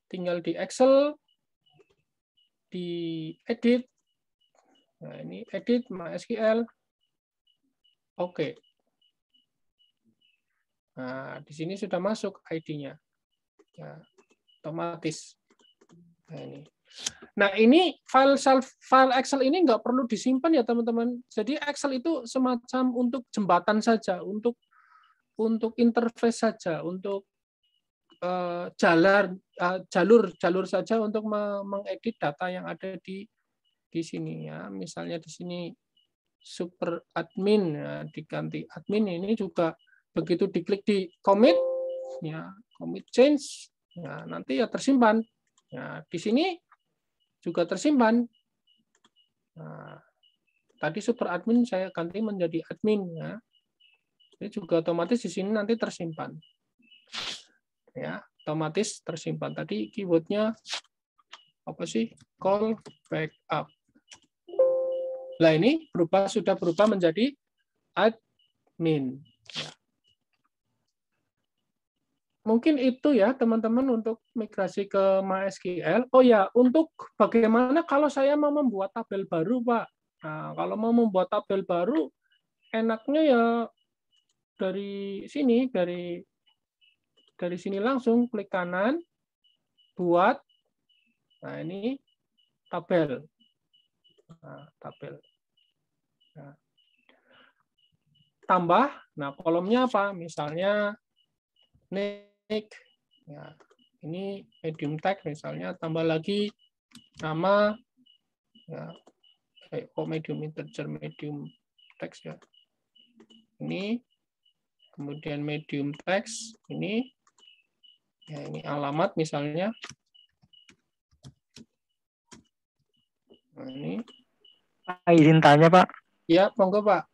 tinggal di Excel, di edit. Nah, ini edit MySQL. Oke. Nah, di sini sudah masuk ID-nya. Ya, otomatis. Nah, ini file Excel ini nggak perlu disimpan ya, teman-teman. Jadi Excel itu semacam untuk jembatan saja, untuk interface saja, untuk jalur saja untuk mengedit data yang ada di sini ya. Misalnya di sini super admin ya, diganti admin, ini juga begitu diklik di commit ya, commit change ya, nanti ya tersimpan. Ya, di sini juga tersimpan. Nah, tadi super admin saya ganti menjadi admin ya. Ini juga otomatis di sini nanti tersimpan. Ya, otomatis tersimpan. Tadi keywordnya apa sih? Call backup. Nah, ini sudah berubah menjadi admin. Ya. Mungkin itu ya, teman-teman, untuk migrasi ke MySQL. Oh ya, untuk bagaimana kalau saya mau membuat tabel baru, Pak? Nah, kalau mau membuat tabel baru, enaknya ya dari sini, dari sini langsung klik kanan, buat. Nah, ini tabel. Nah, tabel. Nah, tambah, nah kolomnya apa? Misalnya nick, ya, ini medium text misalnya, tambah lagi nama, ya, medium integer, medium text ya. Ini, kemudian medium text, ini, ya ini alamat misalnya. Nah, ini. Izin tanya, Pak. Ya, monggo, Pak.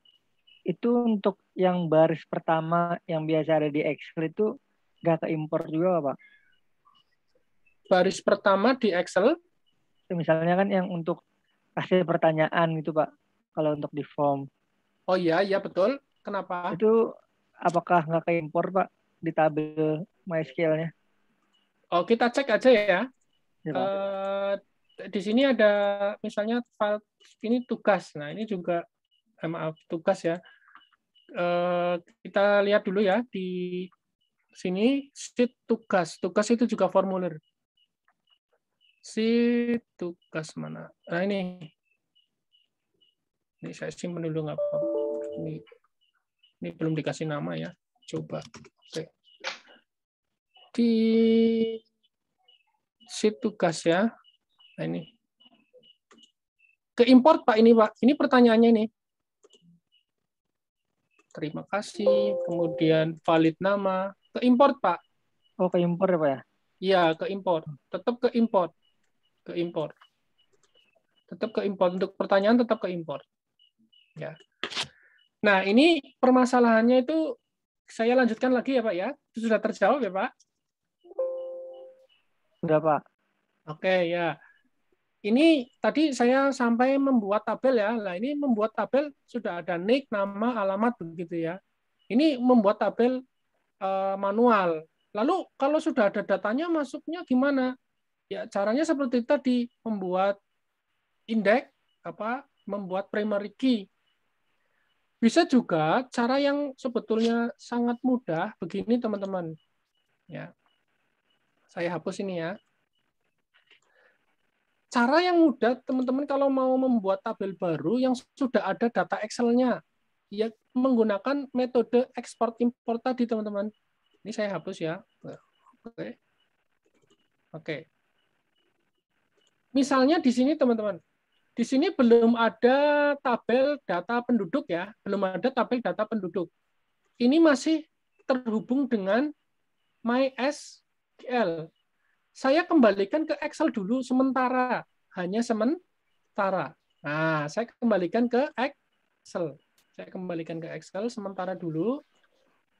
Itu untuk yang baris pertama yang biasa ada di Excel itu nggak keimpor juga, Pak? Baris pertama di Excel? Misalnya kan yang untuk kasih pertanyaan gitu, Pak. Kalau untuk di form. Oh iya, iya betul. Kenapa? Itu apakah nggak keimpor, Pak, di tabel MySQL-nya? Oh, kita cek aja ya. Ya, Pak. Di sini ada misalnya file ini tugas. Nah, ini juga maaf, tugas ya. Kita lihat dulu ya di sini sheet tugas. Tugas itu juga formulir. Sheet tugas mana? Nah, ini saya simpan dulu nggak apa-apa. Ini belum dikasih nama ya. Coba. Oke. Di sheet tugas ya. Nah, ini. Ke-import, Pak, ini, Pak. Ini pertanyaannya ini. Terima kasih. Kemudian valid nama. Ke-import, Pak. Oh, ke-import ya, Pak ya? Iya, ke-import. Tetap ke-import. Ke-import. Tetap ke-import. Untuk pertanyaan tetap ke-import. Ya. Nah, ini permasalahannya itu saya lanjutkan lagi ya, Pak ya. Itu sudah terjawab ya, Pak? Sudah, Pak. Oke, ya. Ini tadi saya sampai membuat tabel ya. Nah, ini membuat tabel sudah ada nick, nama, alamat begitu ya. Ini membuat tabel manual. Lalu kalau sudah ada datanya masuknya gimana? Ya, caranya seperti tadi, membuat indeks, membuat primary key. Bisa juga cara yang sebetulnya sangat mudah begini, teman-teman. Ya. Saya hapus ini ya. Cara yang mudah, teman-teman, kalau mau membuat tabel baru yang sudah ada data Excel-nya, ya menggunakan metode export import tadi, teman-teman. Ini saya hapus ya. Oke. Oke. Misalnya di sini, teman-teman. Di sini belum ada tabel data penduduk ya, belum ada tabel data penduduk. Ini masih terhubung dengan MySQL. Saya kembalikan ke Excel dulu sementara, hanya sementara. Nah, saya kembalikan ke Excel. Saya kembalikan ke Excel sementara dulu.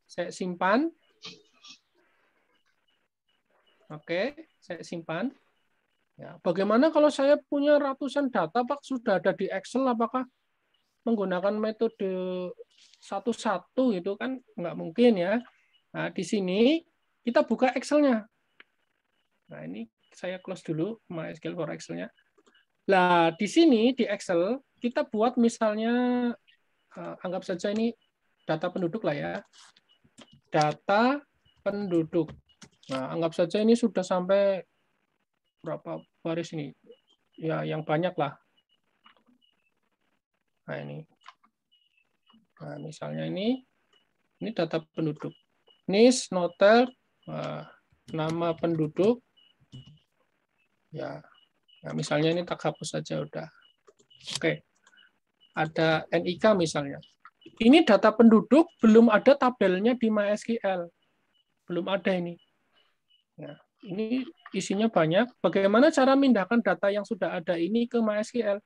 Saya simpan. Oke, saya simpan. Ya, bagaimana kalau saya punya ratusan data, Pak, sudah ada di Excel, apakah menggunakan metode satu-satu itu kan nggak mungkin ya. Nah, di sini kita buka Excel-nya. Nah, ini saya close dulu MySQL for Excel-nya. Nah, di sini di Excel kita buat misalnya anggap saja ini data penduduk lah ya. Data penduduk. Nah, anggap saja ini sudah sampai berapa baris ini? Ya, yang banyak lah. Nah, ini. Nah, misalnya ini data penduduk. NIS, Notel, nama penduduk. Ya, nah, misalnya ini tak hapus saja udah. Oke. Ada NIK misalnya. Ini data penduduk belum ada tabelnya di MySQL. Belum ada ini. Ya, ini isinya banyak. Bagaimana cara memindahkan data yang sudah ada ini ke MySQL?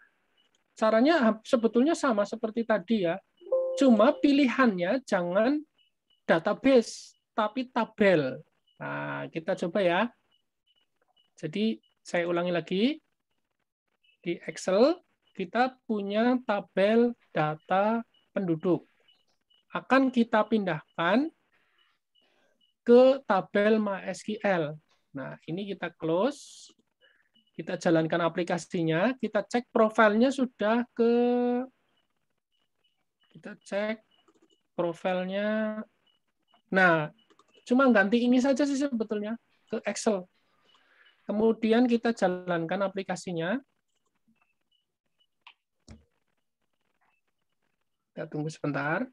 Caranya sebetulnya sama seperti tadi ya. Cuma pilihannya jangan database, tapi tabel. Nah, kita coba ya. Jadi, saya ulangi lagi. Di Excel, kita punya tabel data penduduk. Akan kita pindahkan ke tabel MySQL. Nah, ini kita close. Kita jalankan aplikasinya. Kita cek profilnya sudah ke... Kita cek profilnya. Nah, cuma ganti ini saja sih sebetulnya ke Excel. Kemudian kita jalankan aplikasinya. Kita tunggu sebentar.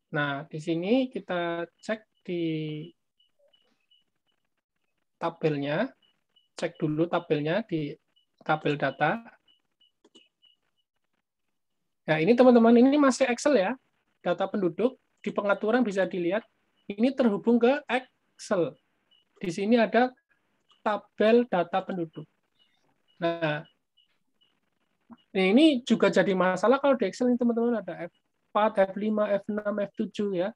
Nah, di sini kita cek di tabelnya, cek dulu tabelnya di tabel data. Nah, ini teman-teman, ini masih Excel ya, data penduduk, di pengaturan bisa dilihat, ini terhubung ke Excel. Di sini ada tabel data penduduk. Nah, ini juga jadi masalah kalau di Excel ini teman-teman ada F4, F5, F6, F7 ya.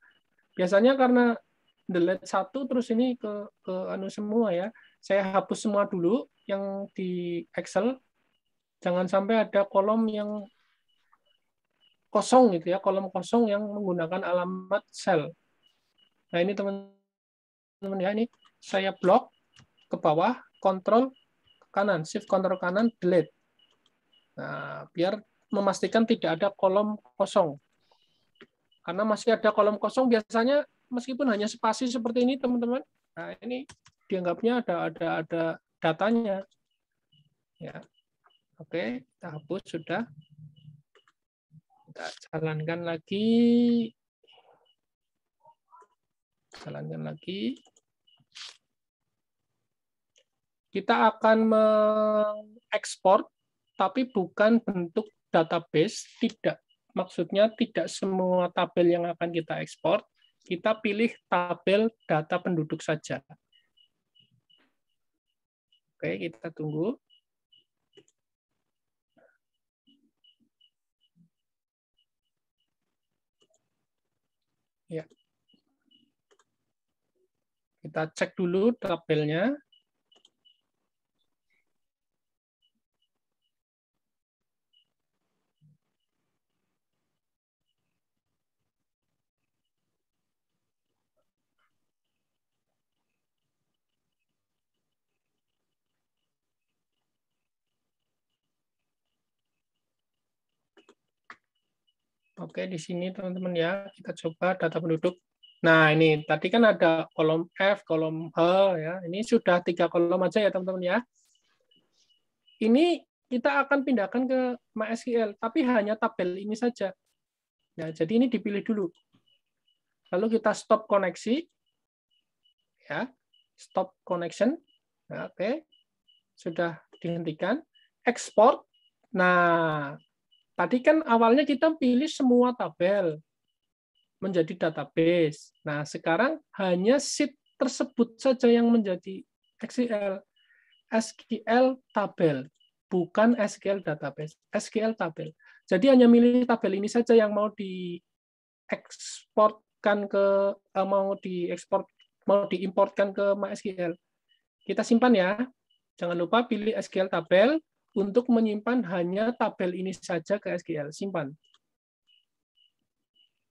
Biasanya karena delete satu terus ini ke anu semua ya. Saya hapus semua dulu yang di Excel. Jangan sampai ada kolom yang kosong gitu ya, kolom kosong yang menggunakan alamat sel. Nah, ini teman-teman ya, ini saya blok ke bawah, kontrol kanan, shift kontrol kanan, delete. Nah, biar memastikan tidak ada kolom kosong. Karena masih ada kolom kosong biasanya meskipun hanya spasi seperti ini teman-teman. Nah, ini dianggapnya ada datanya. Ya. Oke, kita hapus sudah. Kita jalankan lagi. Jalankan lagi. Kita akan mengekspor tapi bukan bentuk database, tidak. Maksudnya tidak semua tabel yang akan kita ekspor, kita pilih tabel data penduduk saja. Oke, kita tunggu. Ya. Kita cek dulu tabelnya. Oke, di sini teman-teman ya, kita coba data penduduk. Nah, ini tadi kan ada kolom F, kolom H ya. Ini sudah 3 kolom aja ya, teman-teman ya. Ini kita akan pindahkan ke MySQL, tapi hanya tabel ini saja. Nah, jadi ini dipilih dulu. Lalu kita stop koneksi. Ya, stop connection. Nah, oke. Sudah dihentikan. Export. Nah, tadi kan awalnya kita pilih semua tabel menjadi database. Nah, sekarang hanya sheet tersebut saja yang menjadi SQL tabel, bukan SQL database, SQL tabel. Jadi hanya milih tabel ini saja yang mau dieksporkan ke mau diimportkan ke MySQL. Kita simpan ya. Jangan lupa pilih SQL tabel untuk menyimpan hanya tabel ini saja ke SQL. Simpan.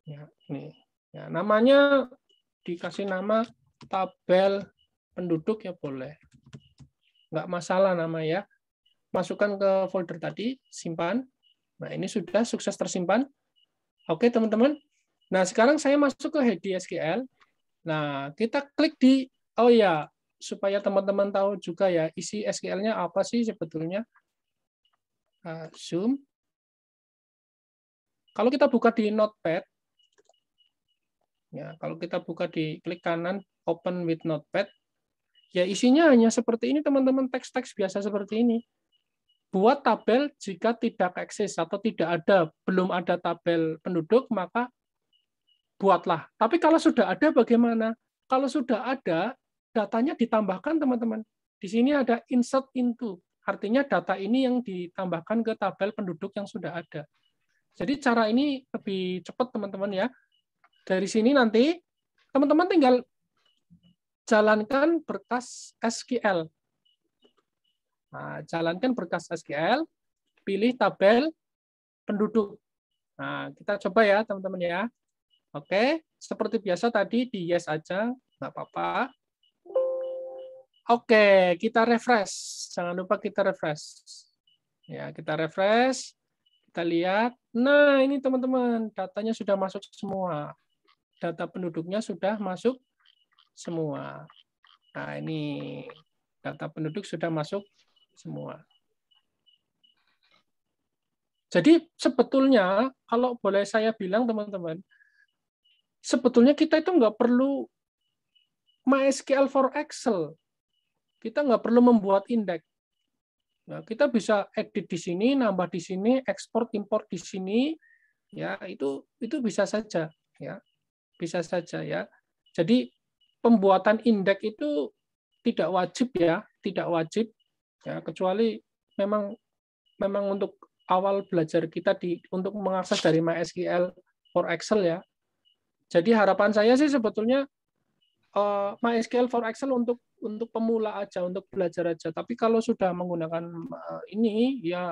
Ya, ini. Ya, namanya dikasih nama tabel penduduk ya boleh. Nggak masalah nama ya. Masukkan ke folder tadi, simpan. Nah, ini sudah sukses tersimpan. Oke, teman-teman. Nah, sekarang saya masuk ke head SQL. Nah, kita klik di, oh ya, supaya teman-teman tahu juga ya, isi SQL-nya apa sih sebetulnya. Zoom. Kalau kita buka di Notepad, ya, kalau kita buka di klik kanan, Open with Notepad, ya isinya hanya seperti ini, teman-teman, teks-teks biasa seperti ini. Buat tabel jika tidak eksis atau tidak ada, belum ada tabel penduduk, maka buatlah. Tapi kalau sudah ada bagaimana? Kalau sudah ada, datanya ditambahkan, teman-teman. Di sini ada insert into. Artinya data ini yang ditambahkan ke tabel penduduk yang sudah ada. Jadi cara ini lebih cepat, teman-teman ya. Dari sini nanti, teman-teman tinggal jalankan berkas SQL. Nah, jalankan berkas SQL, pilih tabel penduduk. Nah, kita coba ya, teman-teman ya. Oke, seperti biasa tadi di yes aja, nggak apa-apa. Oke, kita refresh. Jangan lupa kita refresh. Ya, kita refresh. Kita lihat. Nah, ini teman-teman, datanya sudah masuk semua. Data penduduknya sudah masuk semua. Nah, ini data penduduk sudah masuk semua. Jadi sebetulnya, kalau boleh saya bilang, teman-teman, sebetulnya kita itu nggak perlu MySQL for Excel. Kita nggak perlu membuat indeks. Nah, kita bisa edit di sini, nambah di sini, ekspor import di sini, ya itu bisa saja, ya bisa saja ya. Jadi pembuatan indeks itu tidak wajib ya, tidak wajib ya, kecuali memang untuk awal belajar kita untuk mengakses dari MySQL for Excel ya. Jadi harapan saya sih sebetulnya MySQL for Excel untuk pemula aja, untuk belajar aja. Tapi kalau sudah menggunakan ini, ya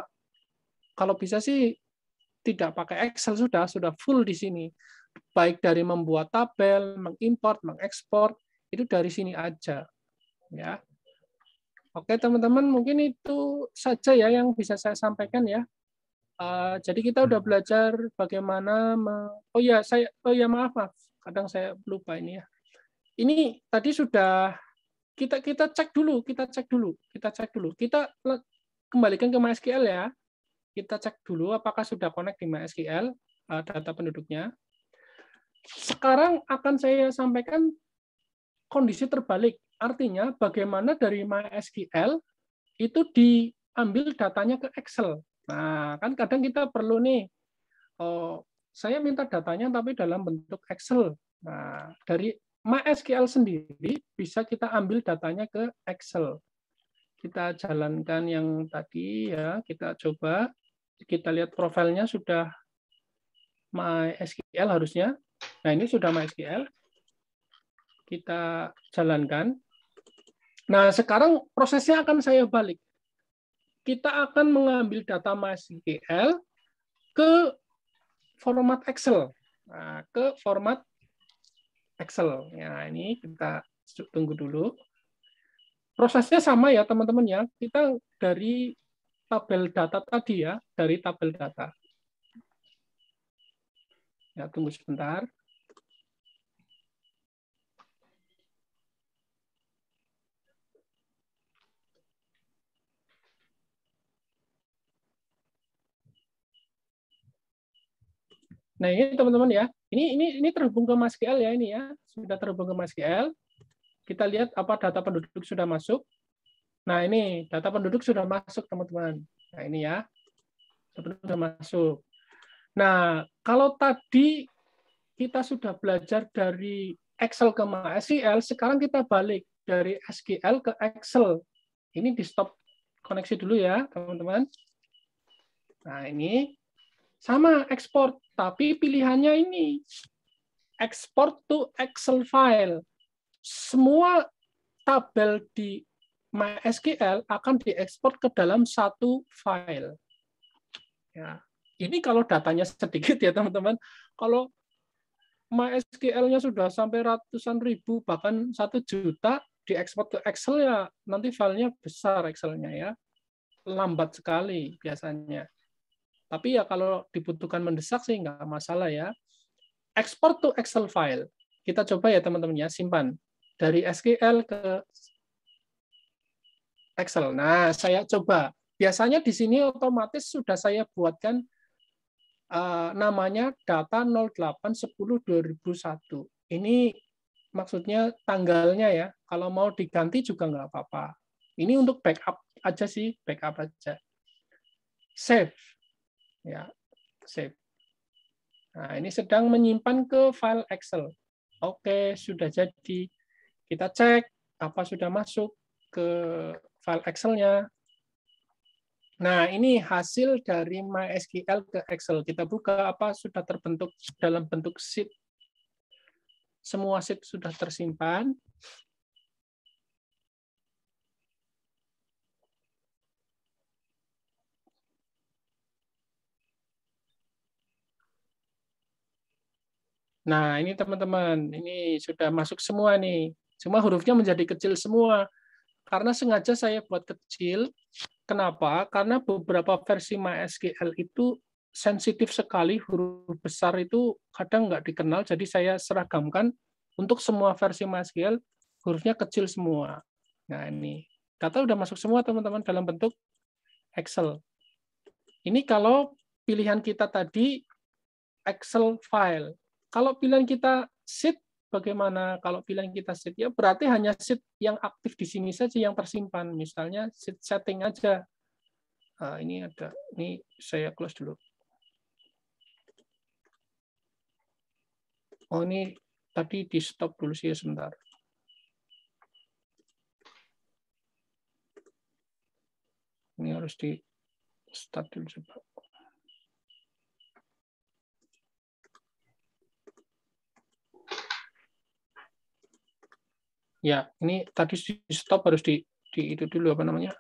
kalau bisa sih tidak pakai Excel, sudah full di sini. Baik dari membuat tabel, mengimport, mengekspor, itu dari sini aja. Ya. Oke teman-teman, mungkin itu saja ya yang bisa saya sampaikan ya. Jadi kita udah belajar bagaimana maaf, kadang saya lupa ini ya. Ini tadi sudah kita cek dulu. Kita kembalikan ke MySQL ya. Kita cek dulu apakah sudah connect di MySQL data penduduknya. Sekarang akan saya sampaikan kondisi terbalik. Artinya bagaimana dari MySQL itu diambil datanya ke Excel. Nah, kan kadang kita perlu nih, saya minta datanya tapi dalam bentuk Excel. Nah, dari MySQL sendiri bisa kita ambil datanya ke Excel. Kita jalankan yang tadi ya, kita coba, kita lihat profilnya sudah MySQL harusnya. Nah, ini sudah MySQL. Kita jalankan. Nah, sekarang prosesnya akan saya balik. Kita akan mengambil data MySQL ke format Excel. Nah, ke format Excel. Ya, ini kita tunggu dulu. Prosesnya sama ya, teman-teman ya. Kita dari tabel data tadi ya, dari tabel data. Ya, tunggu sebentar. Nah, ini teman-teman ya. Ini terhubung ke MySQL ya ini ya. Sudah terhubung ke MySQL. Kita lihat apa data penduduk sudah masuk. Nah, ini data penduduk sudah masuk, teman-teman. Nah, ini ya. Data penduduk sudah masuk. Nah, kalau tadi kita sudah belajar dari Excel ke MySQL, sekarang kita balik dari SQL ke Excel. Ini di stop koneksi dulu ya, teman-teman. Nah, ini Sama ekspor, tapi pilihannya ini export to Excel file. Semua tabel di MySQL akan diekspor ke dalam satu file. Ya, ini kalau datanya sedikit ya teman-teman. Kalau MySQL-nya sudah sampai ratusan ribu, bahkan 1 juta, diekspor ke Excel ya nanti filenya besar Excel-nya ya. Lambat sekali biasanya. Tapi ya kalau dibutuhkan mendesak sih nggak masalah ya. Export to Excel file. Kita coba ya teman-teman ya, simpan. Dari SQL ke Excel. Nah, saya coba. Biasanya di sini otomatis sudah saya buatkan namanya data 08/10/2001. Ini maksudnya tanggalnya ya. Kalau mau diganti juga nggak apa-apa. Ini untuk backup aja sih, backup aja. Save. Ya, save. Nah, ini sedang menyimpan ke file Excel. Oke, sudah jadi. Kita cek apa sudah masuk ke file Excel-nya. Nah, ini hasil dari MySQL ke Excel. Kita buka apa sudah terbentuk dalam bentuk sheet. Semua sheet sudah tersimpan. Nah, ini teman-teman, ini sudah masuk semua nih. Cuma hurufnya menjadi kecil semua. Karena sengaja saya buat kecil. Kenapa? Karena beberapa versi MySQL itu sensitif sekali, huruf besar itu kadang nggak dikenal, jadi saya seragamkan untuk semua versi MySQL, hurufnya kecil semua. Nah, ini. Data udah masuk semua, teman-teman, dalam bentuk Excel. Ini kalau pilihan kita tadi Excel file. Kalau pilihan kita sheet, bagaimana? Kalau pilihan kita sheet, ya berarti hanya sheet yang aktif di sini saja yang tersimpan. Misalnya sheet setting aja. Nah, ini ada. Ini saya close dulu. Oh, ini tadi di stop dulu sih sebentar. Ini harus di start dulu coba. Ya, ini tadi di stop harus di itu dulu apa namanya?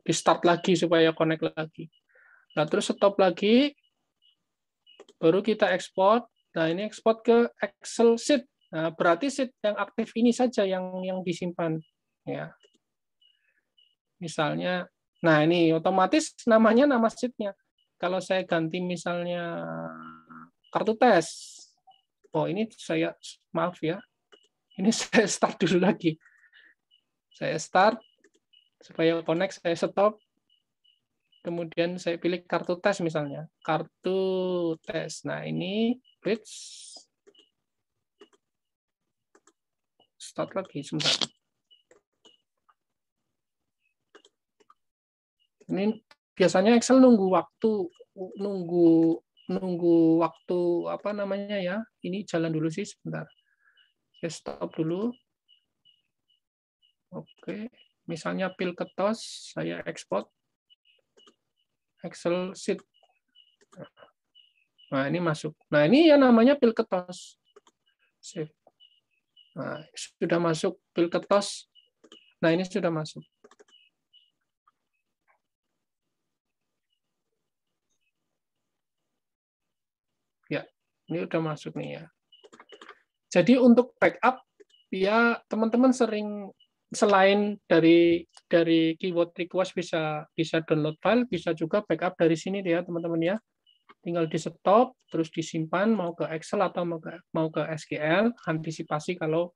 Di start lagi supaya connect lagi. Nah, terus stop lagi, baru kita ekspor. Nah, ini ekspor ke Excel sheet. Nah, berarti sheet yang aktif ini saja yang disimpan. Ya. Misalnya, nah ini otomatis namanya nama sheet-nya. Kalau saya ganti misalnya kartu tes. Oh, ini saya, maaf ya. Ini saya start dulu lagi. Saya start, supaya connect, saya stop. Kemudian saya pilih kartu tes misalnya. Kartu tes. Nah, ini bridge. Start lagi sebentar. Ini biasanya Excel nunggu waktu apa namanya ya. Ini jalan dulu sih sebentar. Saya stop dulu. Oke, misalnya pil ketos, saya ekspor Excel sheet. Nah, ini masuk. Nah, ini yang namanya pil ketos. Save. Nah, sudah masuk pil ketos. Nah, ini sudah masuk. Ya, ini udah masuk nih ya. Jadi untuk backup, ya teman-teman sering selain dari keyword request bisa download file, bisa juga backup dari sini ya teman-teman ya. Tinggal di stop, terus disimpan mau ke Excel atau mau ke SQL, antisipasi kalau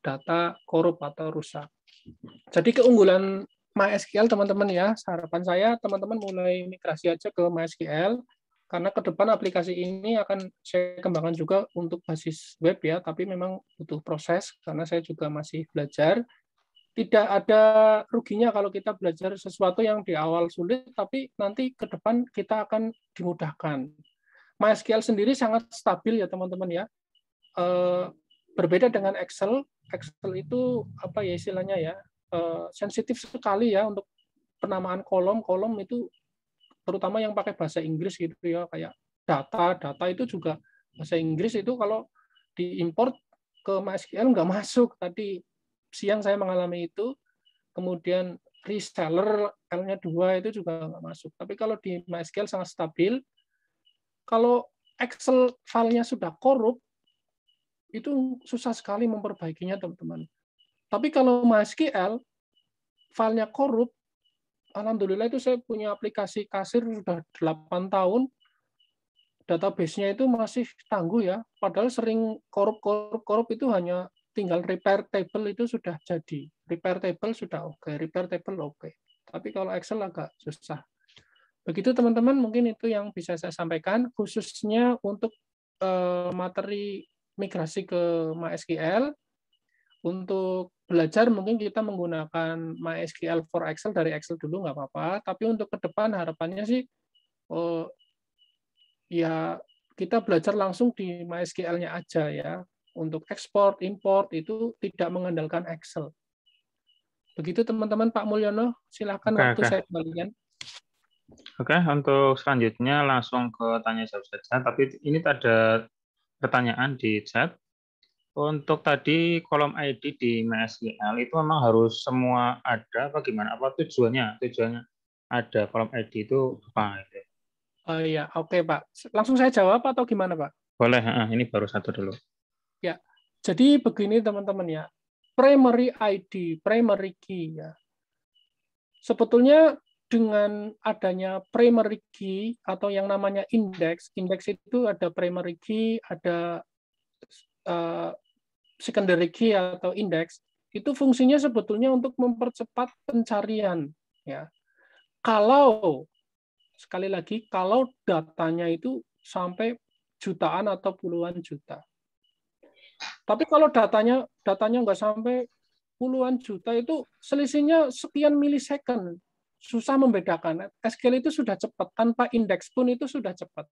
data korup atau rusak. Jadi keunggulan MySQL teman-teman ya, harapan saya teman-teman mulai migrasi aja ke MySQL. Karena ke depan aplikasi ini akan saya kembangkan juga untuk basis web ya, tapi memang butuh proses karena saya juga masih belajar. Tidak ada ruginya kalau kita belajar sesuatu yang di awal sulit, tapi nanti ke depan kita akan dimudahkan. MySQL sendiri sangat stabil ya teman-teman ya. Berbeda dengan Excel. Excel itu apa ya istilahnya ya, sensitif sekali ya untuk penamaan kolom itu terutama yang pakai bahasa Inggris gitu ya, kayak data itu juga bahasa Inggris itu kalau diimport ke MySQL nggak masuk. Tadi siang saya mengalami itu, kemudian reseller L-nya 2 itu juga nggak masuk. Tapi kalau di MySQL sangat stabil. Kalau Excel filenya sudah korup, itu susah sekali memperbaikinya, teman-teman. Tapi kalau MySQL filenya korup, alhamdulillah itu saya punya aplikasi kasir sudah 8 tahun, database-nya itu masih tangguh ya. Padahal sering korup itu hanya tinggal repair table itu sudah jadi. Repair table sudah oke, repair table oke. Tapi kalau Excel agak susah. Begitu teman-teman, mungkin itu yang bisa saya sampaikan, khususnya untuk materi migrasi ke MySQL. Untuk belajar mungkin kita menggunakan MySQL for Excel dari Excel dulu, nggak apa-apa. Tapi untuk ke depan harapannya sih, ya kita belajar langsung di MySQL-nya aja ya. Untuk ekspor, import itu tidak mengandalkan Excel. Begitu teman-teman. Pak Mulyono, silakan waktu saya kembalikan. Oke, untuk selanjutnya langsung ke tanya jawab saja. Tapi ini ada pertanyaan di chat. Untuk tadi kolom ID di MySQL itu memang harus semua ada apa gimana? Apa tujuannya? Tujuannya ada kolom ID itu apa? Oh iya, oke Pak. Langsung saya jawab atau gimana Pak? Boleh, ini baru satu dulu. Ya, jadi begini teman-teman ya. Primary ID, primary key ya. Sebetulnya dengan adanya primary key atau yang namanya index itu ada primary key, ada secondary key atau index, itu fungsinya sebetulnya untuk mempercepat pencarian. Ya. Kalau, sekali lagi, kalau datanya itu sampai jutaan atau puluhan juta. Tapi kalau datanya nggak sampai puluhan juta, itu selisihnya sekian milisecond. Susah membedakan. SQL itu sudah cepat, tanpa indeks pun itu sudah cepat.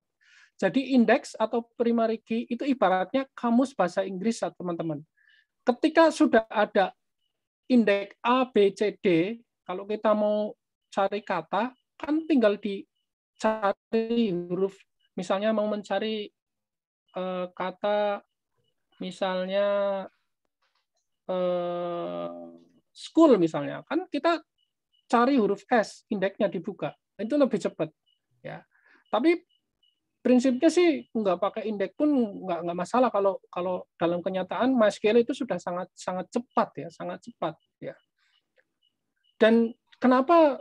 Jadi indeks atau primary key itu ibaratnya kamus bahasa Inggris, teman-teman. Ketika sudah ada indeks A, B, C, D, kalau kita mau cari kata, kan tinggal dicari huruf. Misalnya mau mencari kata, misalnya school misalnya, kan kita cari huruf S, indeksnya dibuka, itu lebih cepat, ya. Tapi prinsipnya sih nggak pakai indeks pun nggak masalah kalau dalam kenyataan MySQL itu sudah sangat cepat ya, sangat cepat ya. Dan kenapa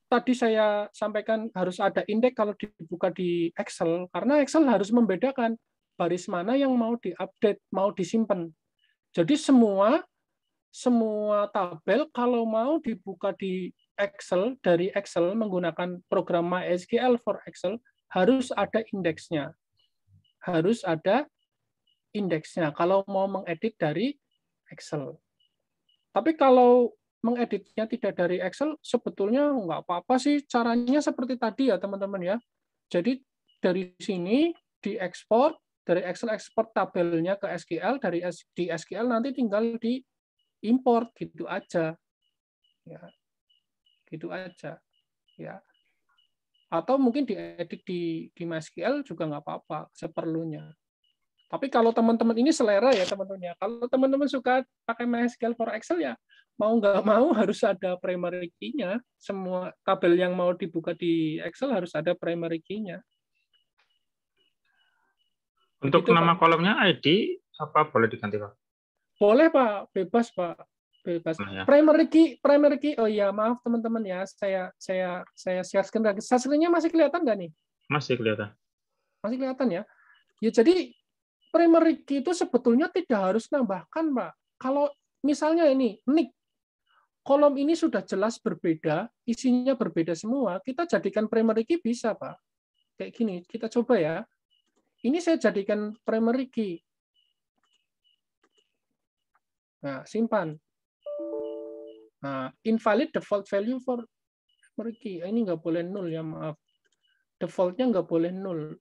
tadi saya sampaikan harus ada indeks kalau dibuka di Excel, karena Excel harus membedakan baris mana yang mau diupdate, mau disimpan. Jadi semua tabel kalau mau dibuka di Excel, dari Excel menggunakan program MySQL for Excel, harus ada indeksnya. Harus ada indeksnya kalau mau mengedit dari Excel. Tapi kalau mengeditnya tidak dari Excel, sebetulnya nggak apa-apa sih. Caranya seperti tadi ya teman-teman ya. Jadi dari sini diekspor, dari Excel ekspor tabelnya ke SQL, di SQL nanti tinggal diimport gitu aja. Ya. Gitu aja. Ya. Atau mungkin diedit di MySQL juga nggak apa-apa, seperlunya. Tapi kalau teman-teman ini selera ya teman-teman ya. Kalau teman-teman suka pakai MySQL for Excel ya, mau nggak mau harus ada primary key-nya. Semua tabel yang mau dibuka di Excel harus ada primary key-nya. Untuk begitu, nama Pak. kolomnya ID apa boleh diganti Pak? Boleh Pak, bebas Pak, bebas. Ya. Primary key. Oh ya maaf teman-teman ya, saya share screen lagi. Hasilnya masih kelihatan nggak nih? Masih kelihatan. Masih kelihatan ya. Ya jadi primary key itu sebetulnya tidak harus nambahkan Pak. Kalau misalnya ini nick, kolom ini sudah jelas berbeda, isinya berbeda semua, kita jadikan primary key bisa Pak. Kayak gini, kita coba ya. Ini saya jadikan primary key. Nah, simpan. Nah, invalid default value for primary key. Ini nggak boleh nol ya, maaf. Defaultnya nggak boleh nol.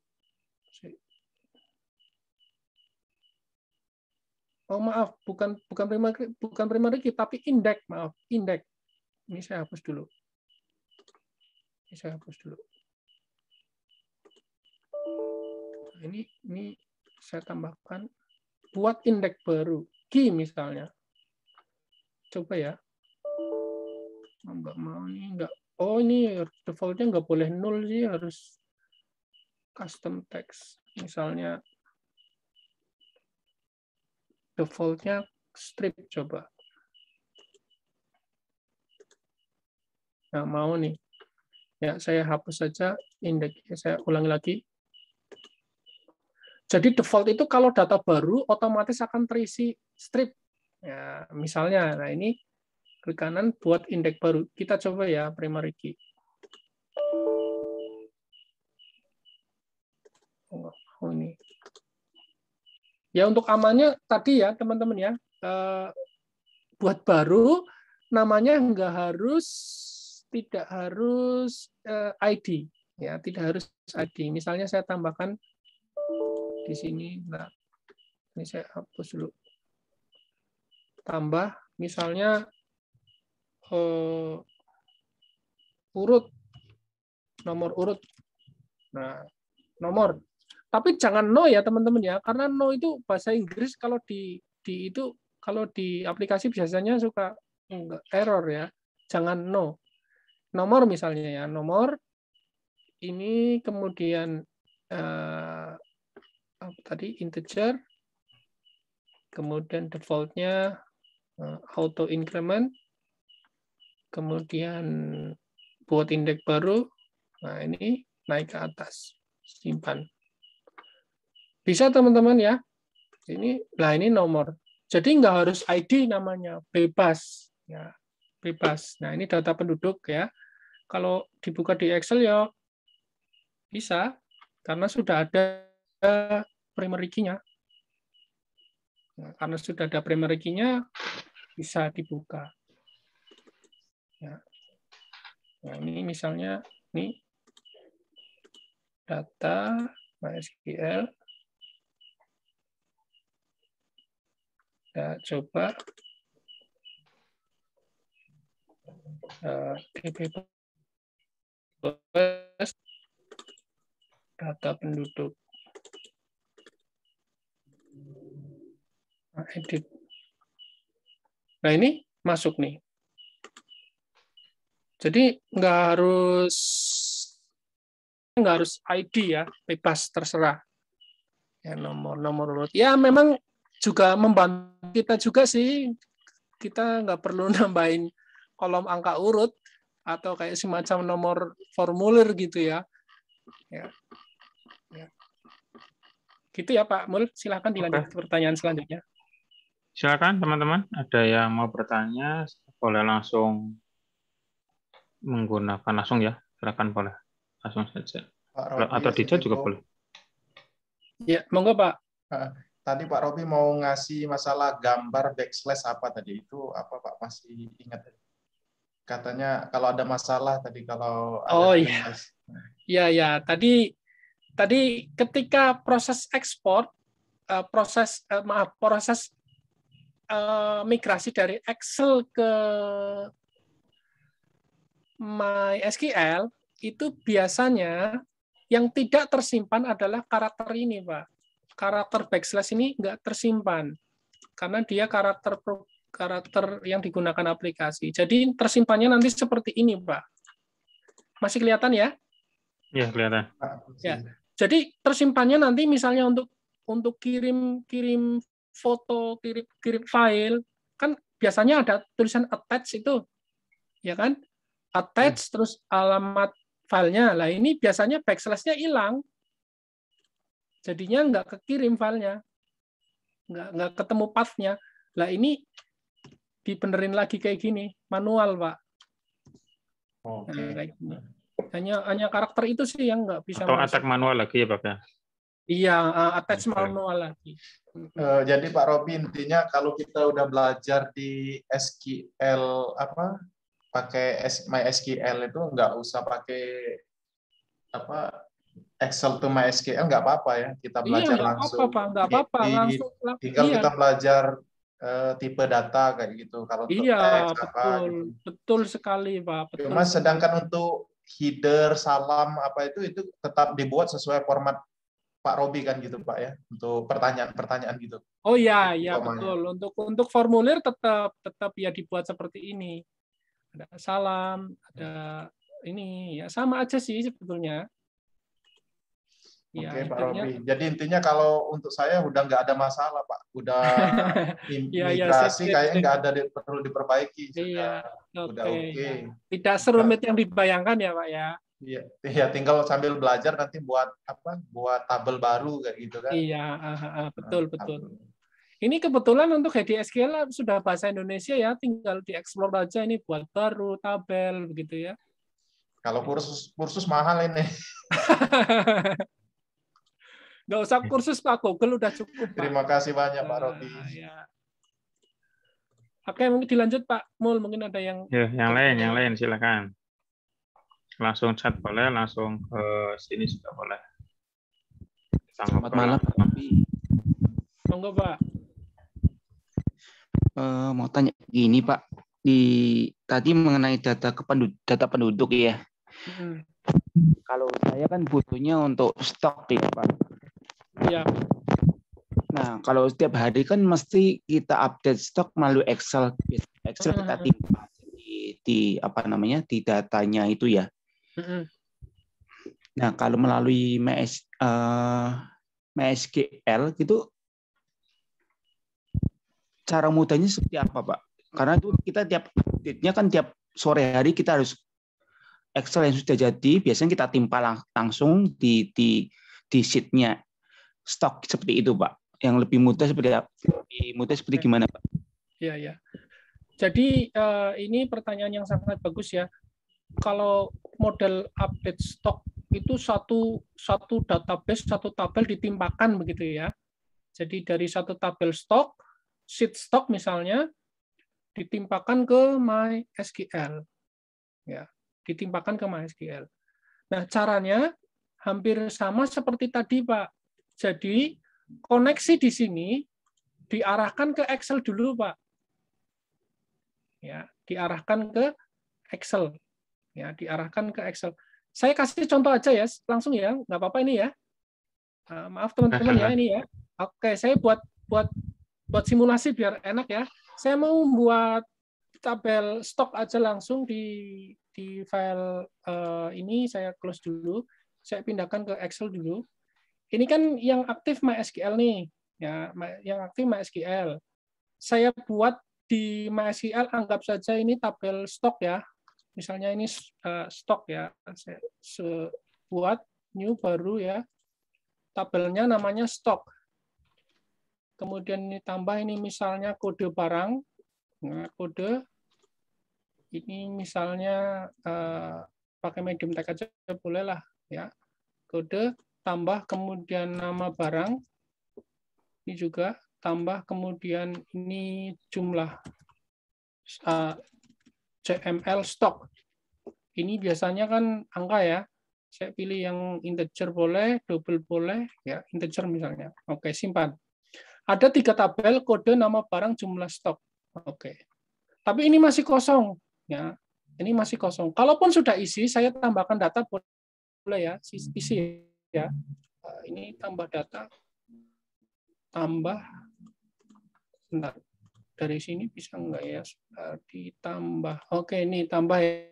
Oh maaf, bukan primary key, tapi index, maaf, index. Ini saya hapus dulu. ini saya tambahkan buat indeks baru key misalnya. Coba ya. Nggak mau ini enggak. Oh, ini defaultnya nggak boleh 0 sih, harus custom text. Misalnya defaultnya strip coba. Nah, mau nih. Ya, saya hapus saja indeksnya, saya ulangi lagi. Jadi default itu kalau data baru otomatis akan terisi strip. Ya, misalnya, nah ini klik kanan buat indeks baru. Kita coba ya primary key. Oh, ini. Ya untuk amannya tadi ya teman-teman ya, buat baru namanya tidak harus ID ya, tidak harus ID. Misalnya saya tambahkan di sini, nah ini saya hapus dulu. Tambah misalnya urut, nomor urut. Nah, nomor. Tapi jangan no ya teman-teman ya, karena no itu bahasa Inggris kalau kalau di aplikasi biasanya suka error ya. Jangan no. Nomor misalnya ya, nomor ini kemudian tadi integer, kemudian defaultnya auto increment, kemudian buat indeks baru. Nah ini naik ke atas, simpan. Bisa teman-teman ya. Ini nomor. Jadi nggak harus ID namanya, bebas ya, bebas. Nah ini data penduduk ya. Kalau dibuka di Excel ya bisa, karena sudah ada primary key-nya. Nah, karena sudah ada primary key-nya bisa dibuka. Ya. Nah ini misalnya ini data MySQL. Kita coba data penduduk. Edit. Nah ini masuk nih. Jadi nggak harus ID ya, bebas terserah. Ya nomor urut. Ya memang juga membantu kita juga sih. Kita nggak perlu nambahin kolom angka urut atau kayak semacam nomor formulir gitu ya. Ya. Gitu ya Pak Mul, silakan dilanjut ke pertanyaan selanjutnya. Silakan teman-teman, ada yang mau bertanya boleh langsung menggunakan langsung ya, silakan boleh langsung saja. Atau di chat juga boleh. Ya, monggo Pak. Tadi Pak Robi mau ngasih masalah gambar backslash apa tadi, itu apa Pak, masih ingat? Katanya kalau ada masalah tadi, kalau ada iya. Tadi ketika proses ekspor, proses migrasi dari Excel ke MySQL itu biasanya yang tidak tersimpan adalah karakter ini, Pak. Karakter backslash ini nggak tersimpan karena dia karakter yang digunakan aplikasi. Jadi tersimpannya nanti seperti ini, Pak. Masih kelihatan ya? Iya, kelihatan. Ya. Jadi tersimpannya nanti misalnya untuk kirim foto, kirim file, kan biasanya ada tulisan attach itu, ya kan? Attach terus alamat filenya. Lah ini biasanya backslash-nya hilang. Jadinya nggak kekirim filenya. Nggak ketemu path-nya. Lah ini dibenerin lagi kayak gini, manual, Pak. Nah, kayak gini. Hanya karakter itu sih yang nggak bisa. Atau attack manual lagi ya, Pak ya? Iya, attach manual lagi. Jadi Pak Robi, intinya kalau kita udah belajar di SQL pakai MySQL itu nggak usah pakai Excel to MySQL, nggak apa-apa ya, kita belajar langsung. Nggak apa-apa. Tinggal kita belajar tipe data kayak gitu. Kalau betul sekali Pak. Cuma sedangkan untuk header, salam itu tetap dibuat sesuai format Pak Robi kan gitu Pak ya, untuk pertanyaan-pertanyaan gitu. Oh ya, ya Umpamanya. betul. Untuk formulir tetap ya dibuat seperti ini. Ada salam, ada ini ya sama aja sih sebetulnya. Ya, Oke Pak intinya, Robi. Jadi intinya kalau untuk saya udah nggak ada masalah Pak. Udah ya, migrasi sip. kayaknya nggak ada perlu diperbaiki. Iya, Udah oke. ya. Tidak serumit yang dibayangkan ya Pak ya. Iya, tinggal sambil belajar nanti buat tabel baru kayak gitu kan. Iya, betul. Ini kebetulan untuk HDSQL sudah bahasa Indonesia ya, tinggal dieksplor aja ini buat baru tabel begitu ya. Kalau kursus mahal ini. Nggak usah kursus Pak, Google udah cukup Pak. Terima kasih banyak Pak Robi. Ya. Oke, mungkin dilanjut Pak Mul, mungkin ada yang yang lain silakan. Langsung chat boleh, langsung ke sini juga boleh. Selamat malam Pak Robi. Monggo Pak. Mau tanya gini Pak, tadi mengenai data penduduk ya. Kalau saya kan butuhnya untuk stok ya Pak. Iya. Nah, kalau setiap hari kan mesti kita update stok melalui Excel kita timpa di datanya itu ya. Nah, kalau melalui MySQL gitu, cara mudahnya seperti apa Pak? Karena itu kita tiap update-nya kan tiap sore hari kita harus Excel yang sudah jadi, biasanya kita timpa langsung di sheet-nya stok seperti itu Pak. Yang lebih mudah seperti gimana Pak? Iya. Jadi ini pertanyaan yang sangat bagus ya. Kalau model update stok itu satu database, satu tabel ditimpakan begitu ya. Jadi dari satu tabel stok, sheet stok misalnya, ditimpakan ke MySQL. Ya, ditimpakan ke MySQL. Nah, caranya hampir sama seperti tadi, Pak. Jadi, koneksi di sini diarahkan ke Excel dulu, Pak. Ya, diarahkan ke Excel. Ya, diarahkan ke Excel. Saya kasih contoh aja ya, langsung ya, nggak apa-apa ini ya. Maaf teman-teman ya ini ya. Oke, saya buat simulasi biar enak ya. Saya mau membuat tabel stok aja langsung di file ini, saya close dulu. Saya pindahkan ke Excel dulu. Ini kan yang aktif MySQL nih, ya, yang aktif MySQL. Saya buat di MySQL, anggap saja ini tabel stok ya. Misalnya ini stok ya. Saya buat new baru ya. Tabelnya namanya stok. Kemudian ditambah ini misalnya kode barang. Nah, kode ini misalnya pakai medium tag aja boleh lah ya. Kode tambah kemudian nama barang. Ini juga tambah kemudian ini jumlah CML stok. Ini biasanya kan angka ya. Saya pilih yang integer boleh, double boleh, ya integer misalnya. Oke, simpan. Ada 3 tabel, kode, nama barang, jumlah stok. Oke. Tapi ini masih kosong. Ya, ini masih kosong. Kalaupun sudah isi, saya tambahkan data boleh ya, isi ya. Ini tambah data, tambah. Bentar. Dari sini bisa enggak ya? Ditambah. Oke, ini tambah ya.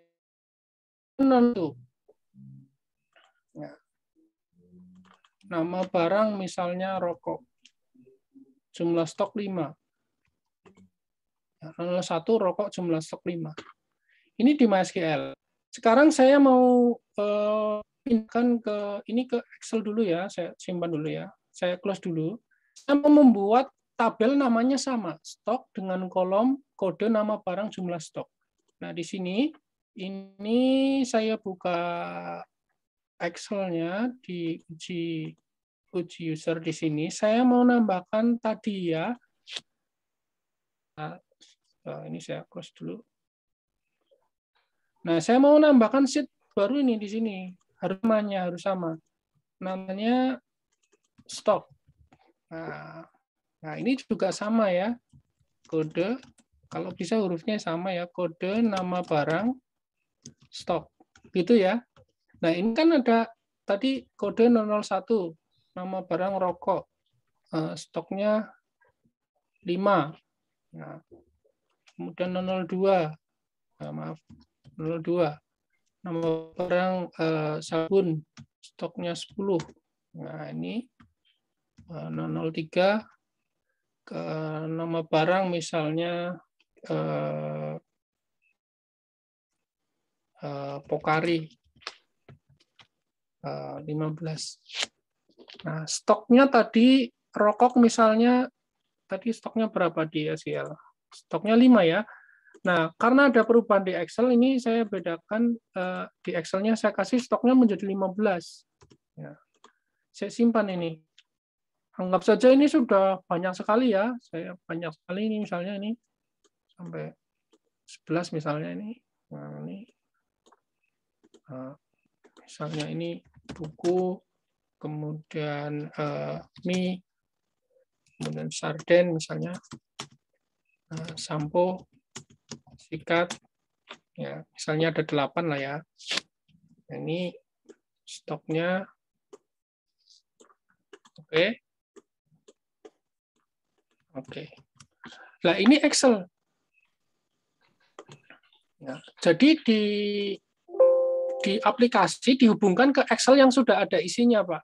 Tuh. Ya. Nama barang misalnya rokok. Jumlah stok 5. 01 rokok jumlah stok 5. Ini di MySQL. Sekarang saya mau pindahkan ke Excel dulu ya. Saya simpan dulu ya. Saya close dulu. Saya mau membuat tabel namanya sama. Stok dengan kolom kode nama barang jumlah stok. Nah, di sini ini saya buka Excel-nya di uji user di sini. Saya mau nambahkan tadi ya. Ini saya close dulu. Nah, saya mau nambahkan sheet baru ini di sini. Harus sama. Namanya stok. Nah, ini juga sama ya. Kode, kalau bisa hurufnya sama ya. Kode, nama barang, stok. Gitu ya. Nah, ini kan ada tadi kode 001. nama barang rokok, stoknya 5. Nah, kemudian 002, maaf, 02. Nama barang sabun, stoknya 10. Nah, ini 003. Ke nama barang misalnya Pokari 15. Nah, stoknya tadi rokok misalnya tadi stoknya berapa di SQL? Stoknya 5 ya. Nah, karena ada perubahan di Excel ini saya bedakan di Excel-nya saya kasih stoknya menjadi 15. Ya. Saya simpan ini. Anggap saja ini sudah banyak sekali ya. Saya banyak sekali ini misalnya ini sampai 11 misalnya ini. Nah, ini misalnya ini buku, kemudian mie, kemudian sarden misalnya, sampo, sikat, ya misalnya ada 8 lah ya. Nah, ini stoknya, oke. Oke. Nah, ini Excel. Ya, jadi di aplikasi dihubungkan ke Excel yang sudah ada isinya, Pak.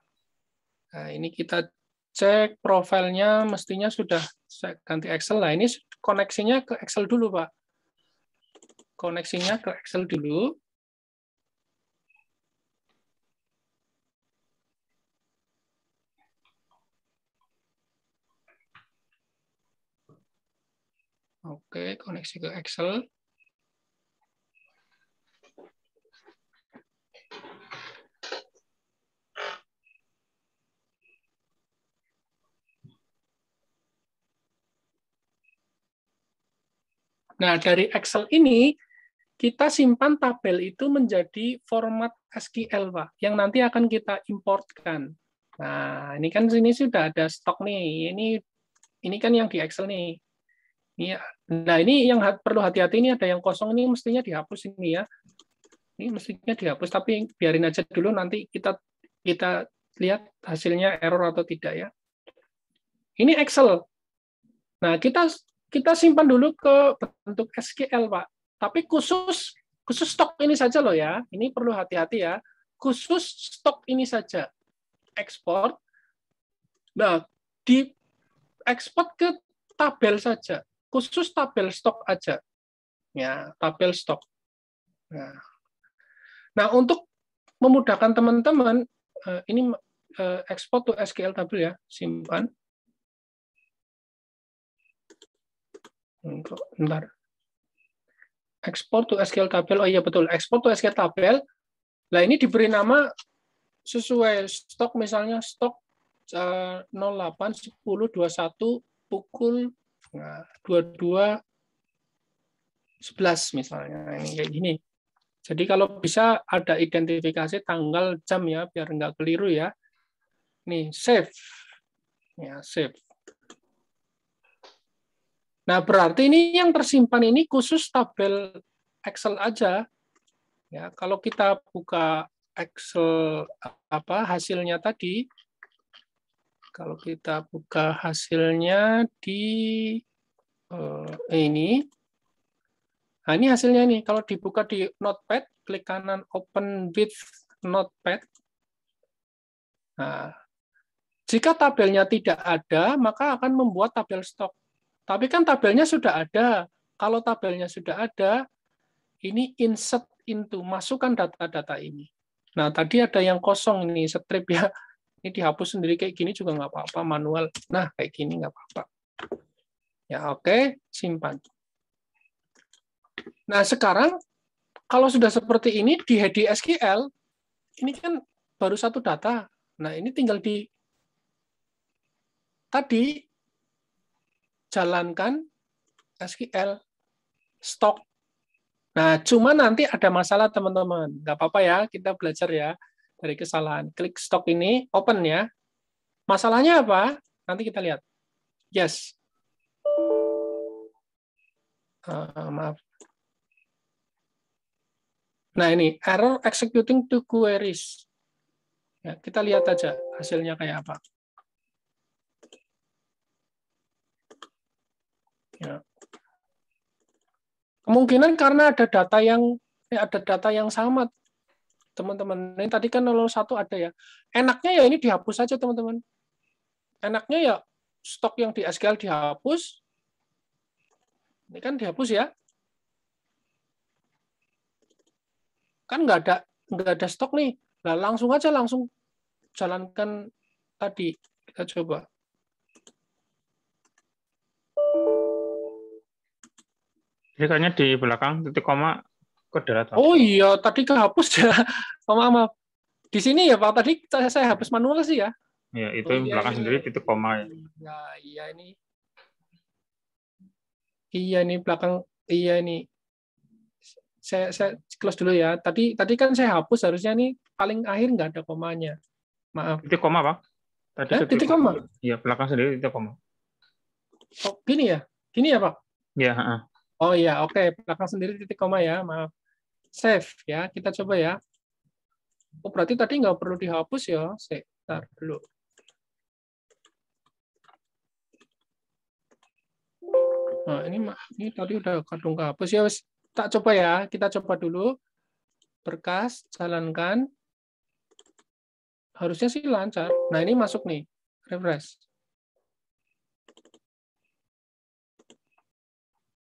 Nah, ini kita cek profilnya, mestinya sudah saya ganti Excel. Nah, ini koneksinya ke Excel dulu, Pak. Koneksinya ke Excel dulu. Oke, koneksi ke Excel. Nah, dari Excel ini, kita simpan tabel itu menjadi format SQL, Pak, yang nanti akan kita importkan. Nah, ini kan sini sudah ada stok nih. Ini kan yang di Excel nih. Nah, ini yang perlu hati-hati, ini ada yang kosong, ini mestinya dihapus ini ya. Ini mestinya dihapus, tapi biarin aja dulu, nanti kita lihat hasilnya error atau tidak ya. Ini Excel. Nah, kita simpan dulu ke bentuk SQL, Pak. Tapi khusus stok ini saja loh ya. Ini perlu hati-hati ya. Khusus stok ini saja. Ekspor. Nah, di ekspor ke tabel saja. Khusus tabel stok aja. Ya, tabel stok. Nah, untuk memudahkan teman-teman, ini export to SQL tabel ya, simpan. Bentar. Export to SQL tabel, oh iya betul, export to SQL tabel. Nah, ini diberi nama sesuai stok, misalnya stok 08 10 21 pukul 22 11 misalnya, ini kayak gini. Jadi kalau bisa ada identifikasi tanggal jam ya, biar nggak keliru ya. Nih, save. Ya, save. Nah, berarti ini yang tersimpan ini khusus tabel Excel aja. Ya, kalau kita buka Excel hasilnya tadi, kalau kita buka hasilnya di ini, nah ini hasilnya ini. Kalau dibuka di Notepad, klik kanan Open with Notepad. Nah, jika tabelnya tidak ada, maka akan membuat tabel stok. Tapi kan tabelnya sudah ada. Kalau tabelnya sudah ada, ini insert into, masukkan data-data ini. Nah, tadi ada yang kosong ini, strip ya. Ini dihapus sendiri kayak gini juga nggak apa-apa, manual. Nah, kayak gini nggak apa-apa. Ya, oke, simpan. Nah, sekarang kalau sudah seperti ini di head SQL, ini kan baru satu data. Nah, ini tinggal tadi jalankan SQL stok. Nah, cuma nanti ada masalah teman-teman. Nggak apa-apa ya, kita belajar ya dari kesalahan. Klik stok ini, open ya. Masalahnya apa? Nanti kita lihat. Yes. Maaf. Nah, ini error executing two queries. Ya, kita lihat aja hasilnya kayak apa. Ya. Kemungkinan karena ada data yang sama, teman-teman. Ini tadi kan 001 ada ya. Enaknya ya ini dihapus saja, teman-teman. Enaknya ya stok yang di SQL dihapus. Ini kan dihapus ya. Kan nggak ada stok nih. Nah, langsung jalankan tadi. Kita coba. Jadi kayaknya di belakang titik koma kode data. Oh iya, tadi kehapus ya. Maaf. Di sini ya Pak, tadi saya hapus manual sih ya. Ya, itu belakang sendiri titik koma ya. Iya ini. Iya ini belakang. Iya ini. Saya close dulu ya. Tadi kan saya hapus, harusnya nih paling akhir nggak ada komanya. Maaf. Titik koma, Pak. Tadi titik koma? Iya, belakang sendiri titik koma. Oh, gini ya? Gini ya, Pak? Iya, Oh iya, oke. Belakang sendiri titik koma ya, maaf. Save ya, kita coba ya. Oh, berarti tadi nggak perlu dihapus ya. Sebentar dulu. Nah, ini tadi udah kadung kehapus ya. Tak coba ya, kita coba dulu. Berkas, jalankan. Harusnya sih lancar. Nah, ini masuk nih. Refresh.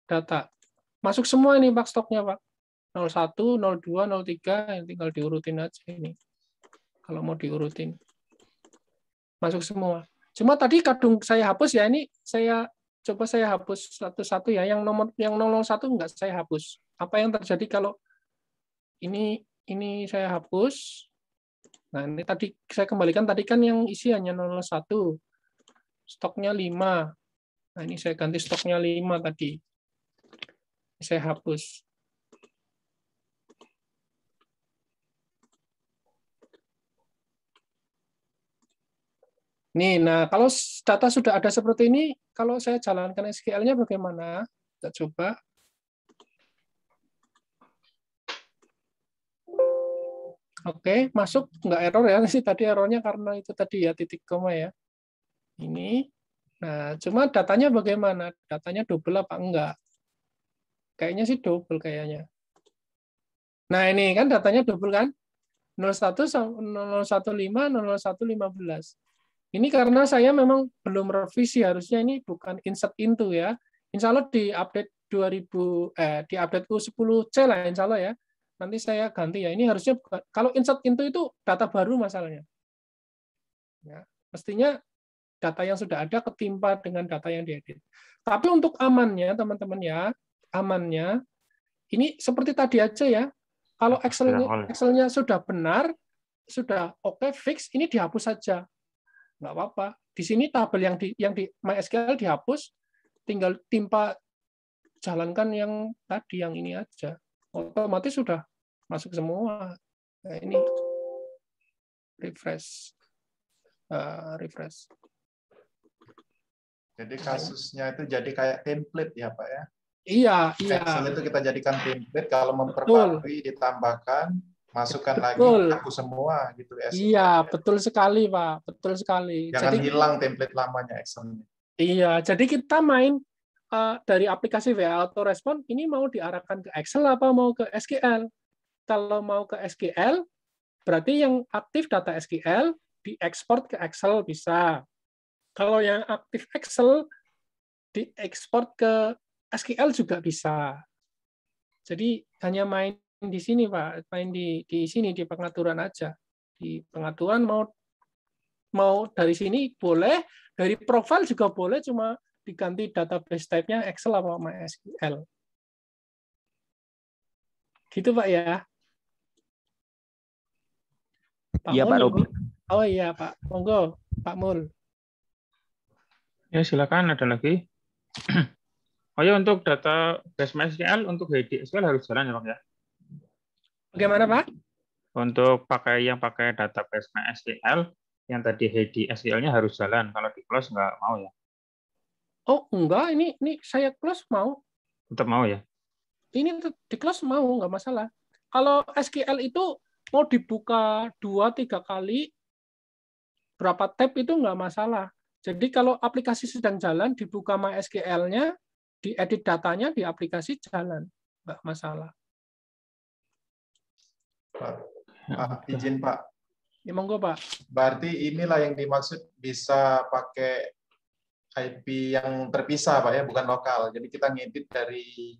Data. Masuk semua ini Pak stoknya, Pak. 01, 02, 03, yang tinggal diurutin aja ini. Kalau mau diurutin. Masuk semua. Cuma tadi kadung saya hapus ya, ini saya hapus satu-satu ya. Yang 001 enggak saya hapus. Apa yang terjadi kalau ini saya hapus? Nah, ini tadi saya kembalikan, tadi kan yang isi hanya 001. Stoknya 5. Nah, ini saya ganti stoknya 5 tadi. Saya hapus. Nih, nah kalau data sudah ada seperti ini, kalau saya jalankan SQL-nya bagaimana? Kita coba. Oke, masuk nggak error ya? Sih tadi errornya karena itu tadi ya titik koma ya. Ini. Nah, cuma datanya bagaimana? Datanya double apa enggak? Kayaknya sih double kayaknya. Nah, ini kan datanya double kan? 01, 015, 0115. Ini karena saya memang belum revisi, harusnya ini bukan insert into ya. Insya Allah di update di update U10C lah insya Allah ya. Nanti saya ganti ya. Ini harusnya bukan, kalau insert into itu data baru masalahnya. Ya, mestinya data yang sudah ada ketimpa dengan data yang diedit. Tapi untuk amannya teman-teman ya, amannya ini seperti tadi aja ya. Kalau Excel-nya sudah benar, sudah oke, fix, ini dihapus saja. Nggak apa-apa. Di sini tabel yang di MySQL dihapus, tinggal timpa jalankan yang tadi, yang ini aja. Otomatis sudah masuk semua. Nah, ini refresh. Refresh. Jadi kasusnya itu jadi kayak template ya Pak ya? Iya. Excel itu kita jadikan template, kalau memperbarui ditambahkan, masukkan lagi, hapus semua gitu. Iya, betul sekali Pak, betul sekali. Jangan jadi, hilang template lamanya Excel-nya. Iya, jadi kita main dari aplikasi WA Autorespon, ini mau diarahkan ke Excel apa mau ke SQL? Kalau mau ke SQL, berarti yang aktif data SQL diekspor ke Excel bisa. Kalau yang aktif Excel diekspor ke SQL juga bisa. Jadi hanya main di sini Pak, main di sini di pengaturan aja. Di pengaturan mau dari sini boleh, dari profile juga boleh, cuma diganti database type-nya Excel apa MySQL. Gitu Pak ya. Iya Pak Robi. Oh iya Pak, monggo Pak Mul. Ya silakan, ada lagi. Oh ya, untuk data base MySQL untuk Heidi SQL harus jalan ya Pak ya. Bagaimana Pak? Untuk pakai database MySQL yang tadi Heidi SQL-nya harus jalan. Kalau di close nggak mau ya? Oh enggak, ini saya close mau. Tetap mau ya? Ini di close mau, nggak masalah. Kalau SQL itu mau dibuka 2-3 kali, berapa tab itu nggak masalah. Jadi kalau aplikasi sedang jalan, dibuka MySQL-nya, diedit datanya di aplikasi jalan, nggak masalah. Pak, izin Pak. Ya, monggo Pak. Berarti inilah yang dimaksud bisa pakai IP yang terpisah Pak ya, bukan lokal. Jadi kita ngedit dari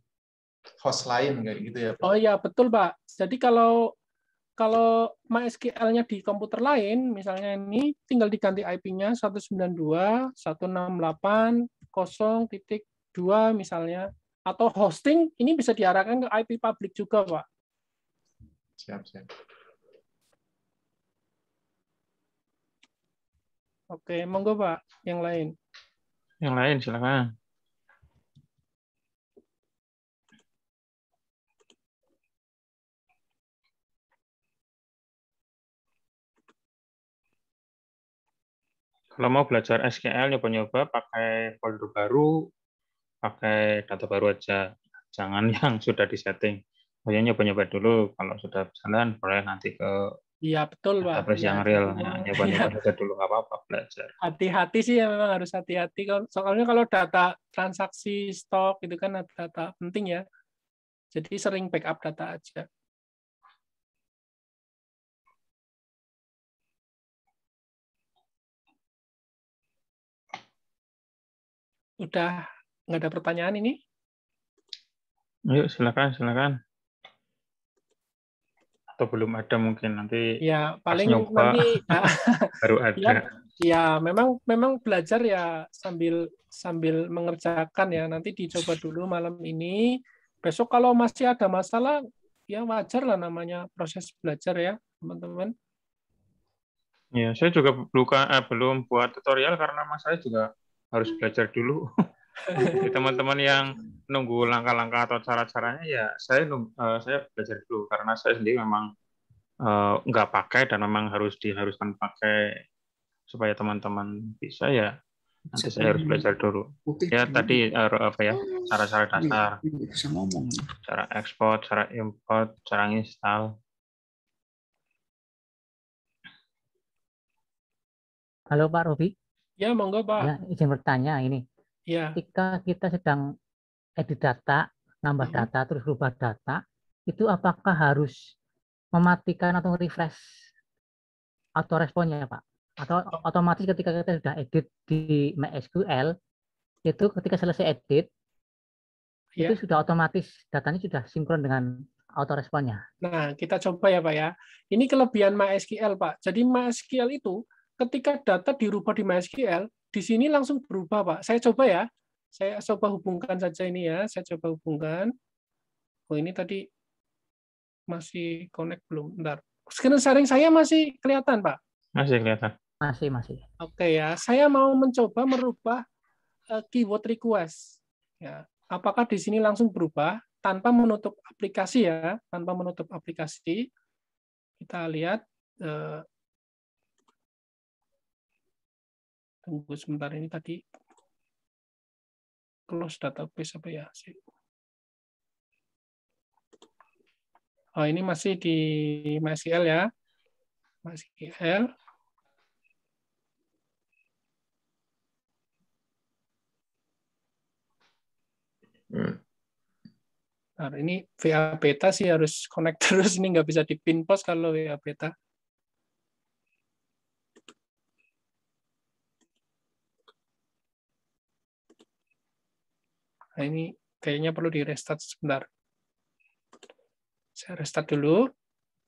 host lain kayak gitu ya Pak. Oh iya, betul Pak. Jadi kalau MySQL-nya di komputer lain, misalnya ini tinggal diganti IP-nya 192.168.0.2 misalnya, atau hosting ini bisa diarahkan ke IP public juga Pak. Siap. Oke, monggo Pak, yang lain. Yang lain silakan. Kalau mau belajar SQL nyoba-nyoba pakai folder baru, pakai data baru aja. Jangan yang sudah disetting. Pokoknya nyoba-nyoba dulu. Kalau sudah jalan, boleh nanti ke Iya, betul Pak. database yang real. Ya, nyoba-nyoba saja dulu, nggak apa-apa belajar. Hati-hati sih ya, memang harus hati-hati. Soalnya kalau data transaksi stok itu kan data penting ya. Jadi sering backup data aja. Udah nggak ada pertanyaan ini? Yuk, silakan. Atau belum ada mungkin nanti Ya, pas paling nyoba nanti baru ada. ya memang belajar ya sambil mengerjakan ya. Nanti dicoba dulu malam ini. Besok kalau masih ada masalah ya wajar lah, namanya proses belajar ya, teman-teman. Ya, saya juga belum buat tutorial karena saya juga harus belajar dulu. Jadi teman-teman yang nunggu langkah-langkah atau cara-caranya ya saya belajar dulu karena saya sendiri memang nggak pakai dan memang diharuskan pakai supaya teman-teman bisa ya. Nanti saya harus belajar dulu. Ya tadi cara-cara dasar, cara ekspor, cara import, cara install. Halo Pak Robi. Ya, monggo Pak. Ya, izin bertanya ini. Ya. Ketika kita sedang edit data, nambah data, terus rubah data, itu apakah harus mematikan atau refresh auto-responnya Pak? Atau otomatis ketika kita sudah edit di MySQL, itu ketika selesai edit, itu sudah otomatis datanya sudah sinkron dengan auto-responnya. Nah, kita coba ya Pak ya. Ini kelebihan MySQL Pak. Jadi MySQL itu ketika data dirubah di MySQL, di sini langsung berubah Pak. Saya coba ya. Saya coba hubungkan saja ini ya. Saya coba hubungkan. Oh, ini tadi masih connect belum? Bentar. Screen sharing saya masih kelihatan Pak? Masih kelihatan. Masih. Oke ya. Saya mau mencoba merubah keyword request. Ya. Apakah di sini langsung berubah tanpa menutup aplikasi ya? Tanpa menutup aplikasi. Kita lihat. Tunggu sebentar, ini tadi close database apa ya? Oh, ini masih di MySQL ya. MySQL. Nah, ini VA Beta sih harus connect terus, ini nggak bisa di pin post kalau VA Beta. Nah, ini kayaknya perlu di restart sebentar. Saya restart dulu.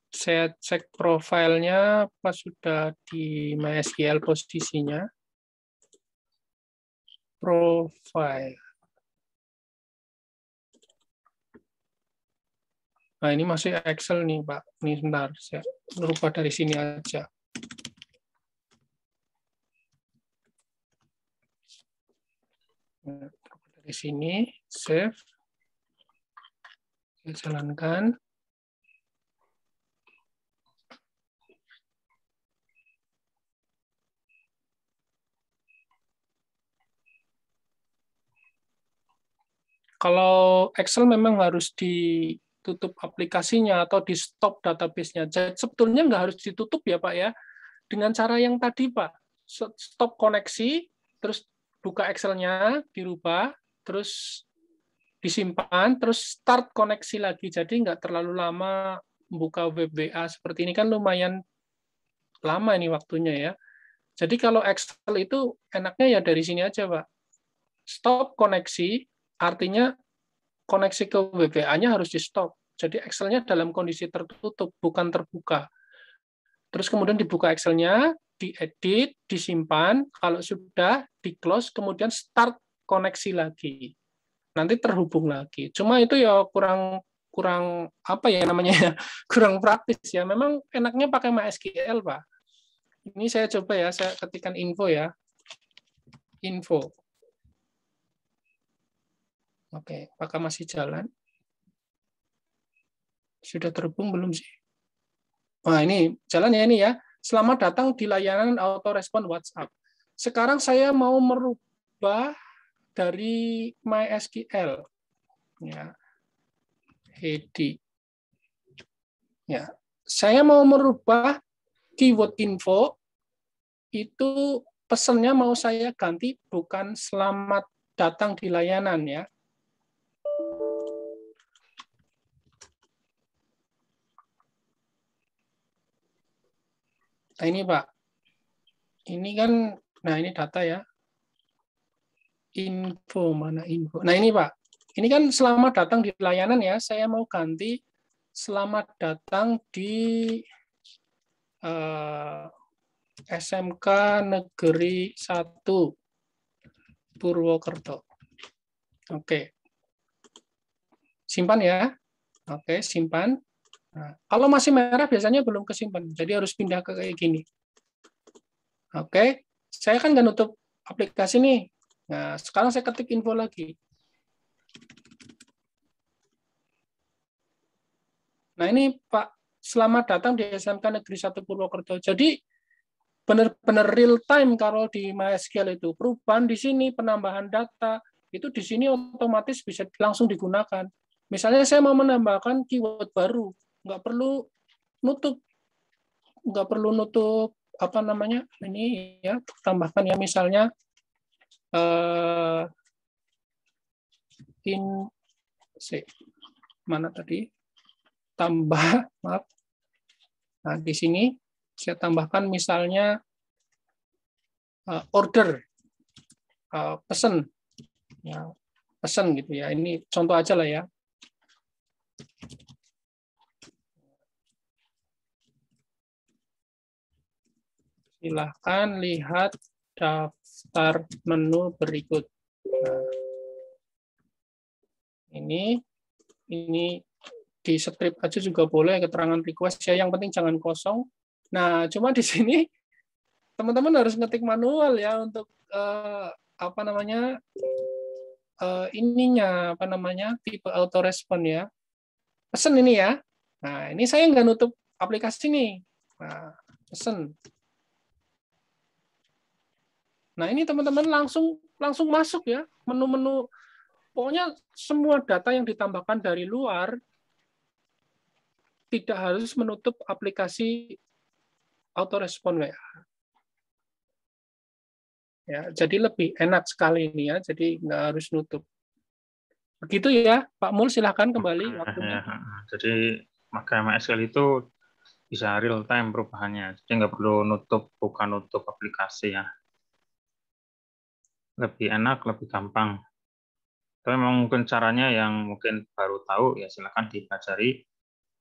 Saya cek profilnya pas sudah di MySQL posisinya. Profile. Nah, ini masih Excel nih, Pak. Ini sebentar, saya merubah dari sini aja. Dari sini, save. Saya jalankan. Kalau Excel memang harus ditutup aplikasinya atau di stop database-nya. Jadi sebetulnya nggak harus ditutup ya Pak ya. dengan cara yang tadi, Pak. Stop koneksi, terus buka Excel-nya, dirubah, terus disimpan, terus start koneksi lagi. Jadi nggak terlalu lama buka web WA seperti ini, kan lumayan lama ini waktunya ya. Jadi kalau Excel itu enaknya ya dari sini aja, Pak. Stop koneksi, artinya koneksi ke web WA-nya harus di stop. Jadi Excel-nya dalam kondisi tertutup, bukan terbuka. Terus kemudian dibuka Excel-nya, diedit, disimpan, kalau sudah di-close, kemudian start koneksi lagi. Nanti terhubung lagi. Cuma itu ya kurang apa ya namanya, kurang praktis ya. Memang enaknya pakai MySQL, Pak. Ini saya coba ya, saya ketikkan info ya. Info. Oke, apakah masih jalan? Sudah terhubung belum sih? Nah, ini jalan ya ini ya. Selamat datang di layanan autorespon WhatsApp. Sekarang saya mau merubah dari MySQL. Ya. Hedi. Ya. Saya mau merubah keyword info, itu pesannya mau saya ganti bukan selamat datang di layanan ya. Nah ini Pak, ini kan, nah ini data ya, info, mana info, nah ini Pak, ini kan selamat datang di layanan ya, saya mau ganti selamat datang di SMK Negeri 1 Purwokerto. Oke, simpan ya, oke simpan. Nah, kalau masih merah biasanya belum kesimpan, jadi harus pindah ke kayak gini. Oke, saya kan nggak nutup aplikasi nih. Nah, sekarang saya ketik info lagi. Nah ini Pak, selamat datang di SMK Negeri 1 Purwokerto. Jadi benar-benar real time kalau di MySQL itu. Perubahan di sini, penambahan data, itu di sini otomatis bisa langsung digunakan. Misalnya saya mau menambahkan keyword baru, nggak perlu nutup apa namanya ini ya, tambahkan ya misalnya mana tadi tambah maaf, nah di sini saya tambahkan misalnya order pesan ya, pesan gitu ya, ini contoh aja lah ya. Silahkan lihat daftar menu berikut. Nah, ini di strip aja juga boleh, keterangan request ya, yang penting jangan kosong. Nah, cuma di sini teman-teman harus ngetik manual ya untuk apa namanya ininya apa namanya tipe autorespon ya. Pesen ini ya. Nah, ini saya nggak nutup aplikasi nih. Nah, pesen. Nah, ini teman-teman langsung masuk ya, menu-menu. Pokoknya semua data yang ditambahkan dari luar tidak harus menutup aplikasi autorespon WA. Ya, jadi lebih enak sekali ini ya, jadi nggak harus nutup. Begitu ya, Pak Mul, silahkan kembali waktunya. Jadi maka MySQL itu bisa real time perubahannya, jadi nggak perlu bukan nutup aplikasi ya. Lebih enak, lebih gampang. Tapi memang mungkin caranya yang mungkin baru tahu ya silakan dipelajari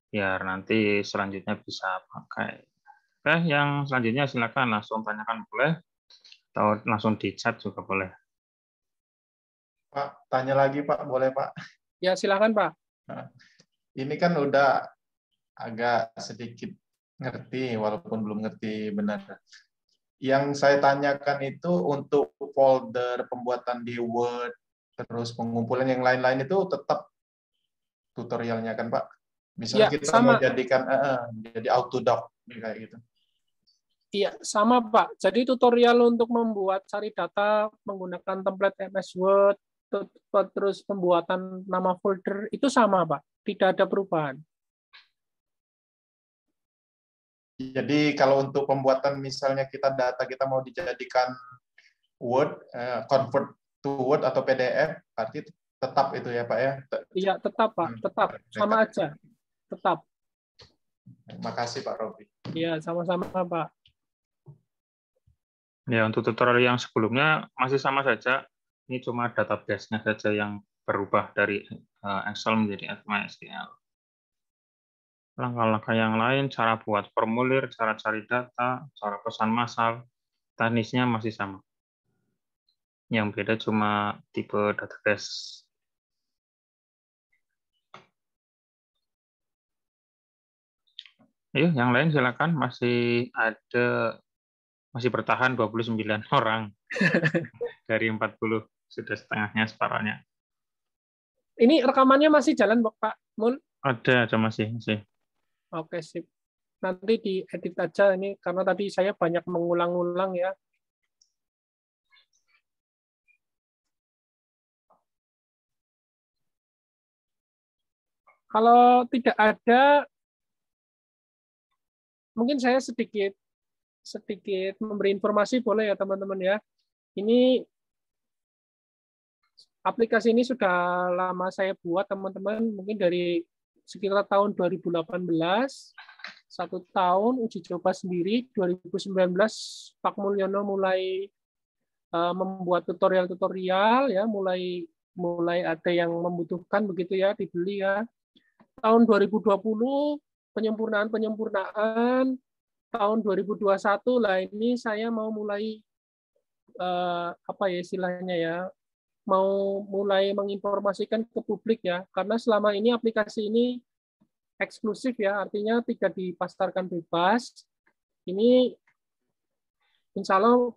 biar nanti selanjutnya bisa pakai. Oke, yang selanjutnya silakan langsung tanyakan boleh atau langsung di chat juga boleh. Pak, tanya lagi Pak, boleh Pak? Ya silakan Pak. Nah, ini kan udah agak sedikit ngerti walaupun belum ngerti benar. Yang saya tanyakan itu untuk folder pembuatan di Word, terus pengumpulan yang lain-lain itu tetap tutorialnya kan Pak? Misalnya ya, kita sama. mau jadikan jadi Autodoc kayak gitu. Iya, sama Pak. Jadi tutorial untuk membuat cari data menggunakan template MS Word, terus pembuatan nama folder itu sama Pak. Tidak ada perubahan. Jadi kalau untuk pembuatan misalnya data kita mau dijadikan Word, convert to Word atau PDF, berarti tetap itu ya Pak ya? Iya, tetap Pak, tetap. Sama aja, tetap. Terima kasih Pak Robi. Iya, sama-sama Pak. Ya, untuk tutorial yang sebelumnya masih sama saja. Ini cuma database-nya saja yang berubah dari Excel menjadi MySQL. Langkah-langkah yang lain, cara buat formulir, cara cari data, cara pesan massal, teknisnya masih sama. Yang beda cuma tipe database. Ayo, yang lain silakan. Masih bertahan 29 orang dari 40, sudah setengahnya separuhnya. Ini rekamannya masih jalan Pak Mul? Ada masih. Oke, sip. Nanti diedit aja ini karena tadi saya banyak mengulang-ulang ya. Kalau tidak ada, mungkin saya sedikit memberi informasi boleh ya teman-teman ya. Ini aplikasi ini sudah lama saya buat teman-teman, mungkin dari sekitar tahun 2018, 1 tahun uji coba sendiri. 2019 Pak Mulyono mulai membuat tutorial ya, mulai ada yang membutuhkan begitu ya, dibeli ya. Tahun 2020 penyempurnaan, tahun 2021 lah ini saya mau mulai apa ya istilahnya ya, mau mulai menginformasikan ke publik ya, karena selama ini aplikasi ini eksklusif ya, artinya tidak dipasarkan bebas. Ini insya Allah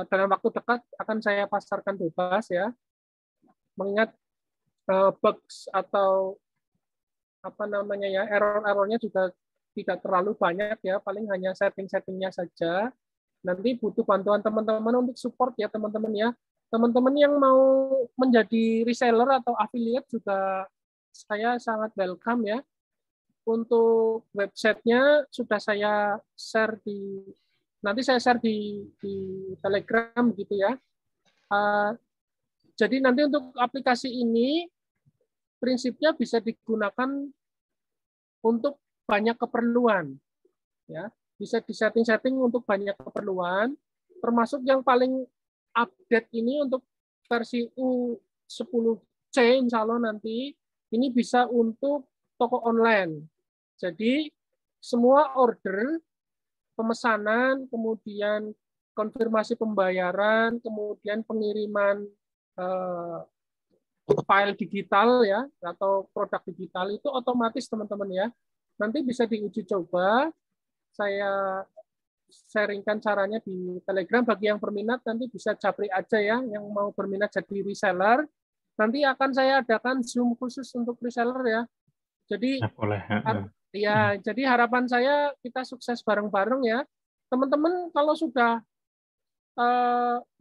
dalam waktu dekat akan saya pasarkan bebas ya, mengingat bugs atau apa namanya ya, error-errornya juga tidak terlalu banyak ya, paling hanya setting-settingnya saja. Nanti butuh bantuan teman-teman untuk support ya teman-teman ya. Teman-teman yang mau menjadi reseller atau affiliate juga saya sangat welcome ya. Untuk websitenya sudah saya share nanti saya share di Telegram gitu ya. Jadi nanti untuk aplikasi ini prinsipnya bisa digunakan untuk banyak keperluan, ya, bisa disetting-setting untuk banyak keperluan, termasuk yang paling update ini untuk versi U10C, insya Allah nanti ini bisa untuk toko online. Jadi semua order, pemesanan, kemudian konfirmasi pembayaran, kemudian pengiriman file digital ya atau produk digital itu otomatis teman-teman ya. Nanti bisa diuji coba. Saya sharingkan caranya di Telegram. Bagi yang berminat nanti bisa japri aja ya, yang mau berminat jadi reseller. Nanti akan saya adakan Zoom khusus untuk reseller ya. Jadi boleh. Ya, jadi harapan saya kita sukses bareng-bareng ya. Teman-teman kalau sudah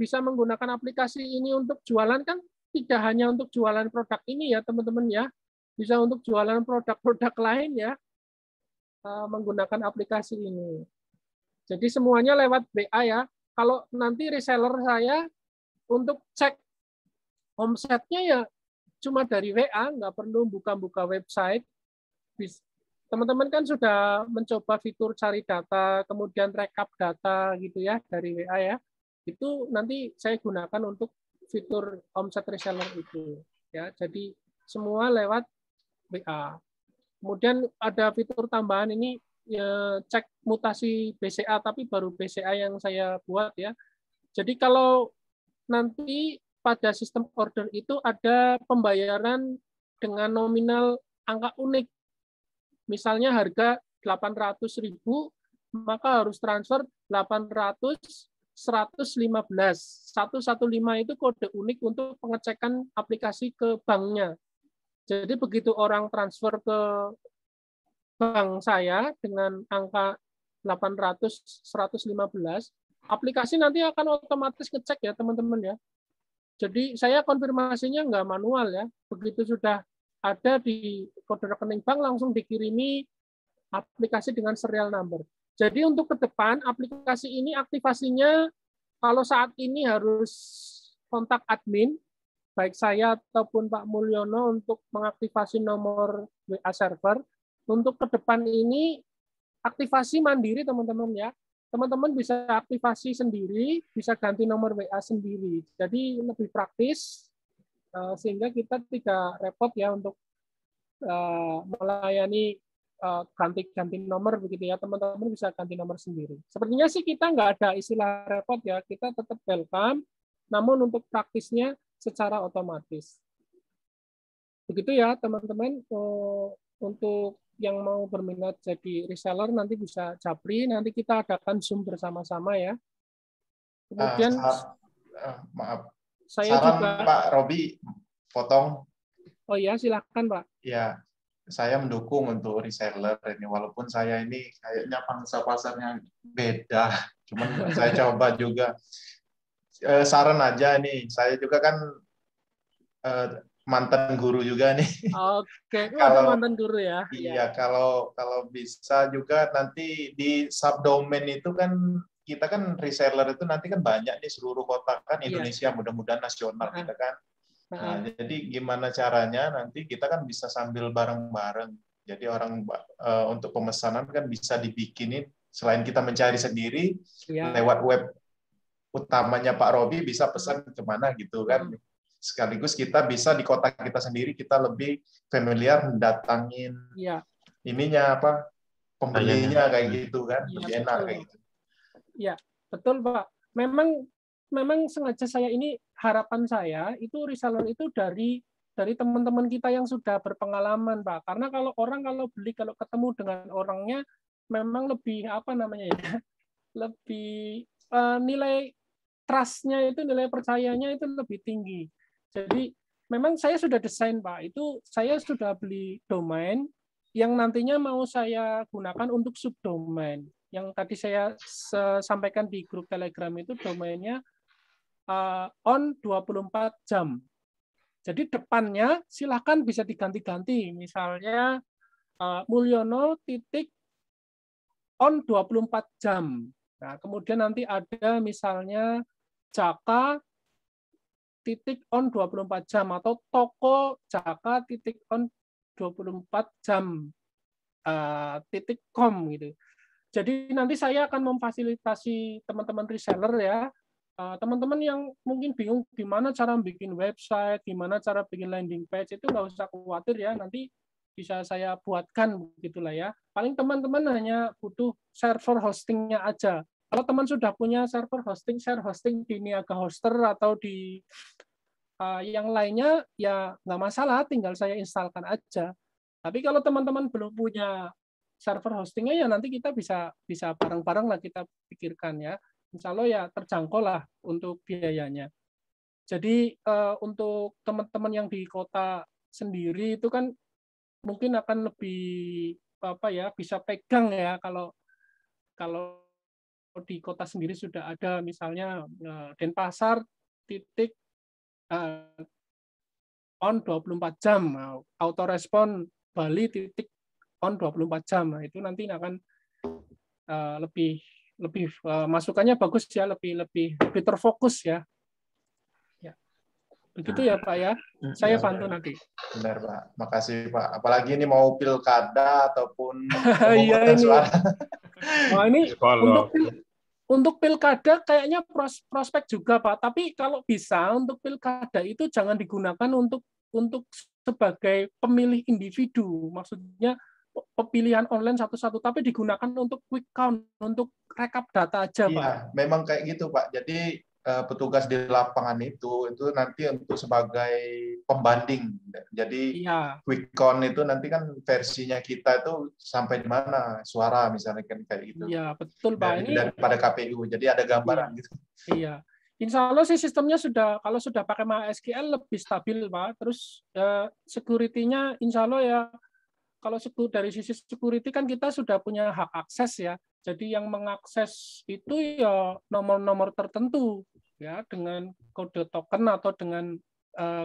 bisa menggunakan aplikasi ini untuk jualan kan tidak hanya untuk jualan produk ini ya teman-teman ya, bisa untuk jualan produk-produk lain ya menggunakan aplikasi ini. Jadi semuanya lewat BA ya. Kalau nanti reseller saya untuk cek omsetnya ya cuma dari WA, nggak perlu buka-buka website. Teman-teman kan sudah mencoba fitur cari data, kemudian rekap data gitu ya dari WA ya. Itu nanti saya gunakan untuk fitur omset reseller itu ya. Jadi semua lewat WA. Kemudian ada fitur tambahan ini ya, cek mutasi BCA, tapi baru BCA yang saya buat ya. Jadi kalau nanti pada sistem order itu ada pembayaran dengan nominal angka unik. Misalnya harga 800.000, maka harus transfer 800 115. 115 itu kode unik untuk pengecekan aplikasi ke banknya. Jadi begitu orang transfer ke bank saya dengan angka 800 115, aplikasi nanti akan otomatis ngecek ya teman-teman ya. Jadi saya konfirmasinya nggak manual ya. Begitu sudah ada di kode rekening bank langsung dikirimi aplikasi dengan serial number. Jadi untuk ke depan aplikasi ini aktivasinya kalau saat ini harus kontak admin, baik saya ataupun Pak Mulyono untuk mengaktifasi nomor WA server. Untuk ke depan ini aktivasi mandiri teman-teman ya. Teman-teman bisa aktivasi sendiri, bisa ganti nomor WA sendiri. Jadi lebih praktis sehingga kita tidak repot ya untuk melayani ganti-ganti nomor begitu ya. Teman-teman bisa ganti nomor sendiri. Sepertinya sih kita nggak ada istilah repot ya. Kita tetap welcome, namun untuk praktisnya secara otomatis. Begitu ya teman-teman. Untuk yang mau berminat jadi reseller nanti bisa japri, nanti kita adakan Zoom bersama-sama ya. Kemudian maaf, saya saran juga Pak Robi potong. Oh ya, silakan Pak. Ya, saya mendukung untuk reseller ini, walaupun saya ini kayaknya pangsa pasarnya beda, cuman saya coba juga. Saran aja nih, saya juga kan mantan guru juga nih. Oke, Kalau mantan guru ya. Iya, kalau bisa juga nanti di subdomain itu kan kita kan reseller itu nanti kan banyak nih seluruh kota kan Indonesia, mudah-mudahan nasional kita kan. Nah, jadi gimana caranya nanti kita kan bisa sambil bareng-bareng. Jadi orang untuk pemesanan kan bisa dibikinin selain kita mencari sendiri lewat web utamanya Pak Robi bisa pesan kemana gitu kan. Sekaligus kita bisa di kota kita sendiri kita lebih familiar mendatangin ininya apa pembelinya kayak gitu kan, lebih enak kayak gitu. Ya, betul Pak. Memang sengaja saya ini harapan saya itu reseller itu dari teman-teman kita yang sudah berpengalaman Pak. Karena kalau beli kalau ketemu dengan orangnya memang lebih apa namanya ya, lebih nilai trust-nya itu, nilai percayanya itu lebih tinggi. Jadi memang saya sudah desain Pak, itu saya sudah beli domain yang nantinya mau saya gunakan untuk subdomain. Yang tadi saya sampaikan di grup Telegram itu domainnya on 24 jam. Jadi depannya silakan bisa diganti-ganti, misalnya Mulyono titik on 24 jam. Nah, kemudian nanti ada misalnya Jaka titik on 24 jam atau toko Jaka titik on 24 jam .com gitu. Jadi nanti saya akan memfasilitasi teman-teman reseller ya. Teman-teman yang mungkin bingung gimana cara bikin website, gimana cara bikin landing page, itu nggak usah khawatir ya, nanti bisa saya buatkan begitulah ya. Paling teman-teman hanya butuh server hostingnya aja. Kalau teman sudah punya server hosting, share hosting di Niaga Hoster atau di yang lainnya, ya nggak masalah, tinggal saya instalkan aja. Tapi kalau teman-teman belum punya server hostingnya, ya nanti kita bisa bareng-bareng lah kita pikirkan ya. Insya Allah ya terjangkau lah untuk biayanya. Jadi untuk teman-teman yang di kota sendiri itu kan mungkin akan lebih bisa pegang ya kalau di kota sendiri sudah ada misalnya Denpasar titik on 24 jam, autorespon Bali titik on 24 jam. Nah, itu nanti akan lebih masukannya bagus ya, lebih terfokus ya. Begitu ya Pak ya. Saya bantu nanti. Benar Pak. Makasih Pak. Apalagi ini mau pilkada ataupun pemungutan suara. Nah, ini untuk pilkada kayaknya prospek juga Pak. Tapi kalau bisa untuk pilkada itu jangan digunakan untuk sebagai pemilih individu. Maksudnya pemilihan online satu-satu, tapi digunakan untuk quick count, untuk rekap data aja Pak. Iya, memang kayak gitu Pak. Jadi petugas di lapangan itu nanti untuk sebagai pembanding. Jadi quick count itu nanti kan versinya kita itu sampai di mana suara misalnya kan kayak gitu. Iya, betul Pak. Daripada KPU. Jadi ada gambaran gitu. Iya. Insya Allah sih sistemnya kalau sudah pakai MySQL lebih stabil Pak. Terus security-nya insya Allah ya, kalau dari sisi security kan kita sudah punya hak akses ya. Jadi yang mengakses itu ya nomor-nomor tertentu ya dengan kode token atau dengan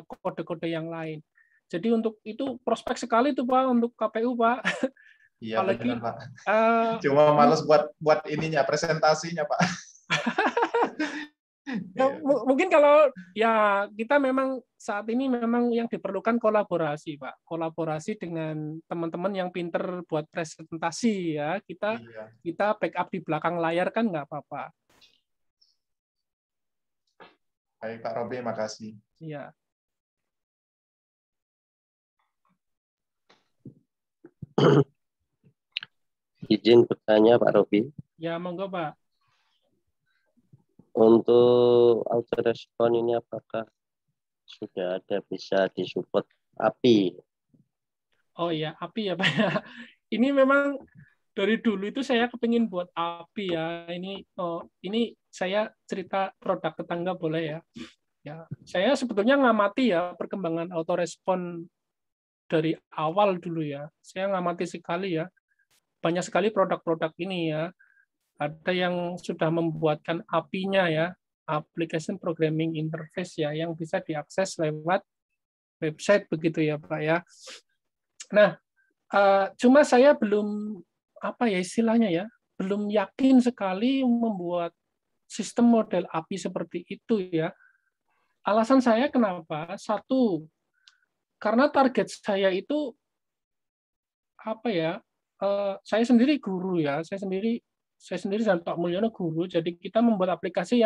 kode-kode yang lain. Jadi untuk itu prospek sekali tuh Pak untuk KPU Pak. Iya Apalagi benar Pak. Cuma males buat ininya presentasinya Pak. Mungkin kalau ya kita memang saat ini memang yang diperlukan kolaborasi Pak, kolaborasi dengan teman-teman yang pinter buat presentasi ya. Kita backup di belakang layar kan nggak apa-apa. Baik Pak Robi, makasih. Iya. Izin bertanya Pak Robi. Ya monggo Pak. Untuk autorespon ini apakah sudah ada bisa disupport API? Oh iya, API ya Pak. Ini memang dari dulu itu saya kepingin buat API ya. Ini saya cerita produk tetangga boleh ya. Ya, saya sebetulnya ngamati ya perkembangan autorespon dari awal dulu ya. Saya ngamati sekali ya. Banyak sekali produk-produk ini ya. Ada yang sudah membuatkan API-nya ya, Application Programming Interface ya, yang bisa diakses lewat website begitu ya Pak ya. Nah, cuma saya belum apa ya istilahnya ya, belum yakin sekali membuat sistem model API seperti itu ya. Alasan saya kenapa? Satu, karena target saya itu apa ya? Saya sendiri guru ya, saya sendiri dan Pak Mulyono guru, jadi kita membuat aplikasi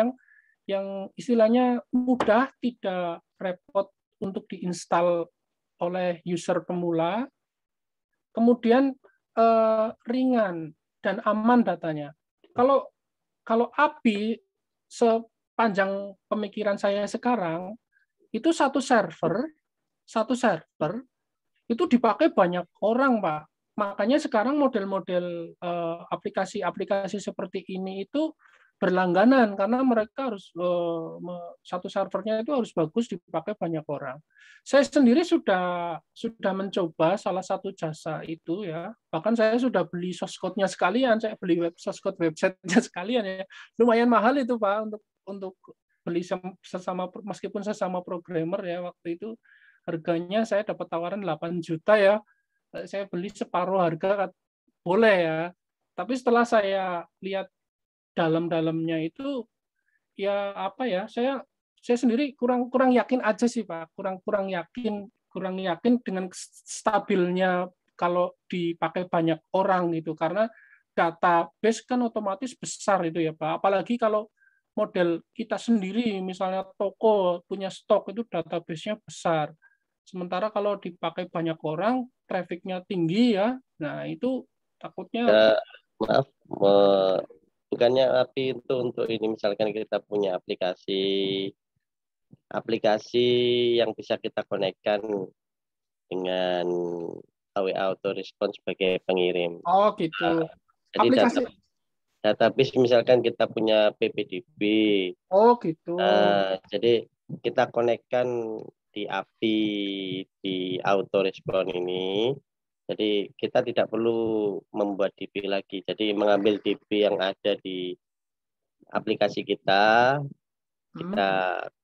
yang istilahnya mudah, tidak repot untuk diinstal oleh user pemula, kemudian ringan dan aman datanya. Kalau API sepanjang pemikiran saya sekarang itu satu server itu dipakai banyak orang Pak. Makanya sekarang model-model aplikasi-aplikasi seperti ini itu berlangganan karena mereka harus satu servernya itu harus bagus dipakai banyak orang. Saya sendiri sudah mencoba salah satu jasa itu ya. Bahkan saya sudah beli source code-nya sekalian, saya beli source code website-nya sekalian ya. Lumayan mahal itu Pak untuk beli meskipun sesama programmer ya, waktu itu harganya saya dapat tawaran 8 juta ya. Saya beli separuh harga boleh ya. Tapi setelah saya lihat dalam-dalamnya itu ya apa ya, saya sendiri kurang yakin aja sih Pak, kurang yakin dengan stabilnya kalau dipakai banyak orang gitu, karena database kan otomatis besar itu ya Pak. Apalagi kalau model kita sendiri misalnya toko punya stok itu database-nya besar. Sementara kalau dipakai banyak orang, traffic-nya tinggi ya. Nah, itu takutnya maaf, bukannya API itu untuk ini, misalkan kita punya aplikasi yang bisa kita konekkan dengan WA Autorespon sebagai pengirim. Oh, gitu. Jadi aplikasi database misalkan kita punya PPDB. Oh, gitu. Jadi kita konekkan di API di Autorespon ini. Jadi kita tidak perlu membuat DB lagi. Jadi mengambil DB yang ada di aplikasi kita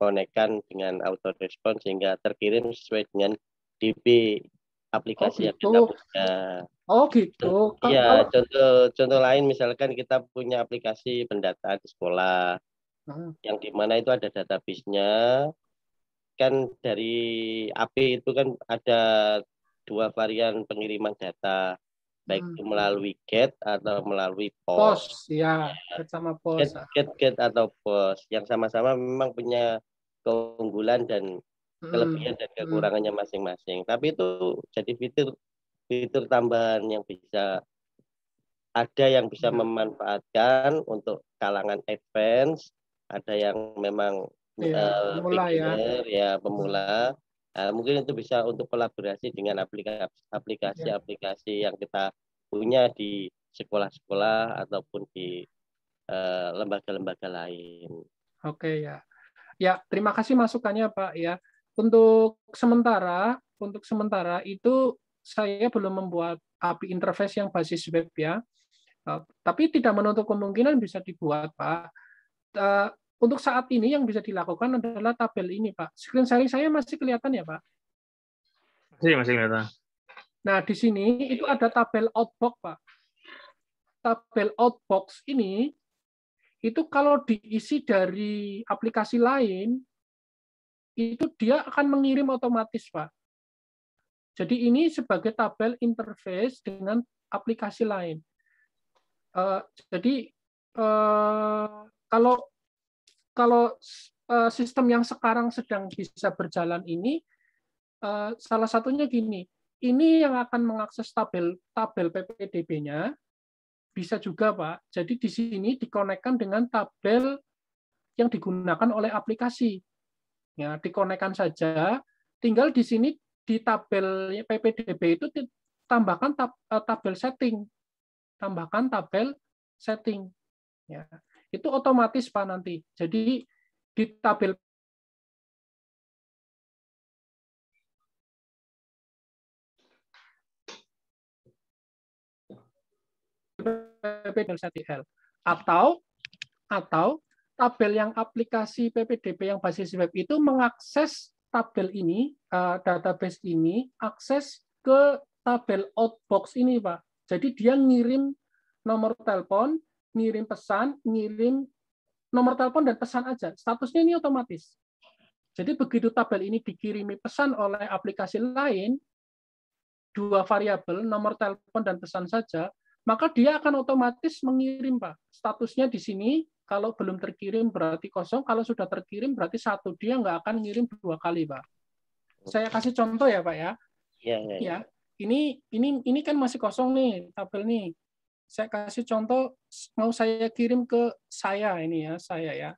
konekkan dengan Autorespon sehingga terkirim sesuai dengan DB aplikasi yang kita punya. Oh gitu. Iya, contoh lain misalkan kita punya aplikasi pendataan di sekolah, yang dimana itu ada database-nya. Kan dari API itu kan ada 2 varian pengiriman data, baik itu melalui GET atau melalui POST. Ya, GET sama POST. GET atau POST yang sama-sama memang punya keunggulan dan kelebihan dan kekurangannya masing-masing. Tapi itu jadi fitur tambahan yang bisa memanfaatkan untuk kalangan advance, ada yang memang pemula. Mungkin itu bisa untuk kolaborasi dengan aplikasi-aplikasi yang kita punya di sekolah-sekolah ataupun di lembaga-lembaga lain. Oke ya. Ya, terima kasih masukannya Pak ya. Untuk sementara itu saya belum membuat API interface yang basis web ya. Tapi tidak menutup kemungkinan bisa dibuat Pak. Untuk saat ini yang bisa dilakukan adalah tabel ini, Pak. Screen sharing saya masih kelihatan ya, Pak? Masih kelihatan. Nah, di sini itu ada tabel outbox, Pak. Tabel outbox ini itu kalau diisi dari aplikasi lain, itu dia akan mengirim otomatis, Pak. Jadi ini sebagai tabel interface dengan aplikasi lain. Jadi kalau sistem yang sekarang sedang bisa berjalan ini, salah satunya gini, ini yang akan mengakses tabel PPDB-nya, bisa juga Pak. Jadi di sini dikonekkan dengan tabel yang digunakan oleh aplikasi. Ya, dikonekkan saja. Tinggal di sini di tabel PPDB itu tambahkan tabel setting. Tambahkan tabel setting. Ya, itu otomatis Pak nanti. Jadi di tabel PPDB atau tabel yang aplikasi PPDB yang basis web itu mengakses tabel ini, database ini, akses ke tabel outbox ini, Pak. Jadi dia ngirim nomor telepon, ngirim pesan, ngirim nomor telepon dan pesan aja. Statusnya ini otomatis. Jadi begitu tabel ini dikirimi pesan oleh aplikasi lain, 2 variabel, nomor telepon dan pesan saja, maka dia akan otomatis mengirim, Pak. Statusnya di sini, kalau belum terkirim berarti kosong, kalau sudah terkirim berarti 1. Dia nggak akan ngirim 2 kali, Pak. Saya kasih contoh ya, Pak ya. Ya. Ini kan masih kosong nih, tabel nih. Saya kasih contoh, mau saya kirim ke saya ini ya, saya ya.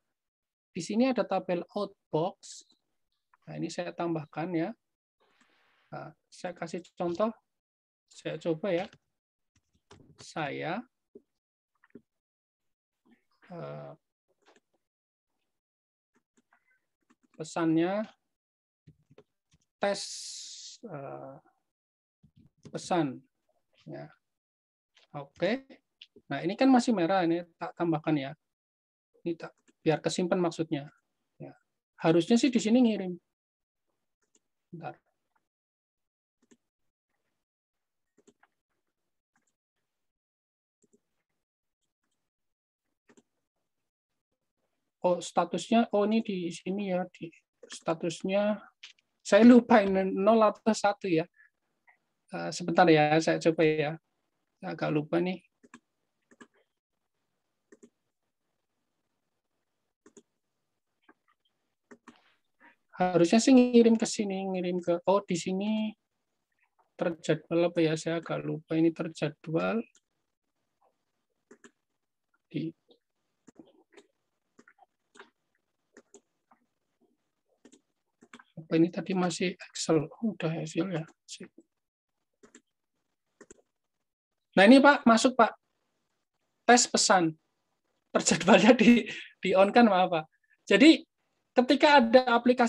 Di sini ada tabel outbox. Nah, ini saya tambahkan ya. Nah, saya kasih contoh, saya coba ya. Saya pesannya tes pesan ya. Oke. Nah, ini kan masih merah, ini tak tambahkan ya. Ini tak biar kesimpan maksudnya. Ya. Harusnya sih di sini ngirim. Bentar. Oh, statusnya, oh ini di sini ya, di statusnya, saya lupa ini 0 atau 1 ya. Sebentar ya, saya coba ya. Saya agak lupa nih. Harusnya sih ngirim ke sini, ngirim ke, oh di sini terjadwal apa ya, saya agak lupa ini terjadwal. Di apa ini tadi masih Excel, udah hasil ya. Nah ini Pak, masuk Pak. Tes pesan. Terjadwalnya di on kan maaf Pak. Jadi ketika ada aplikasi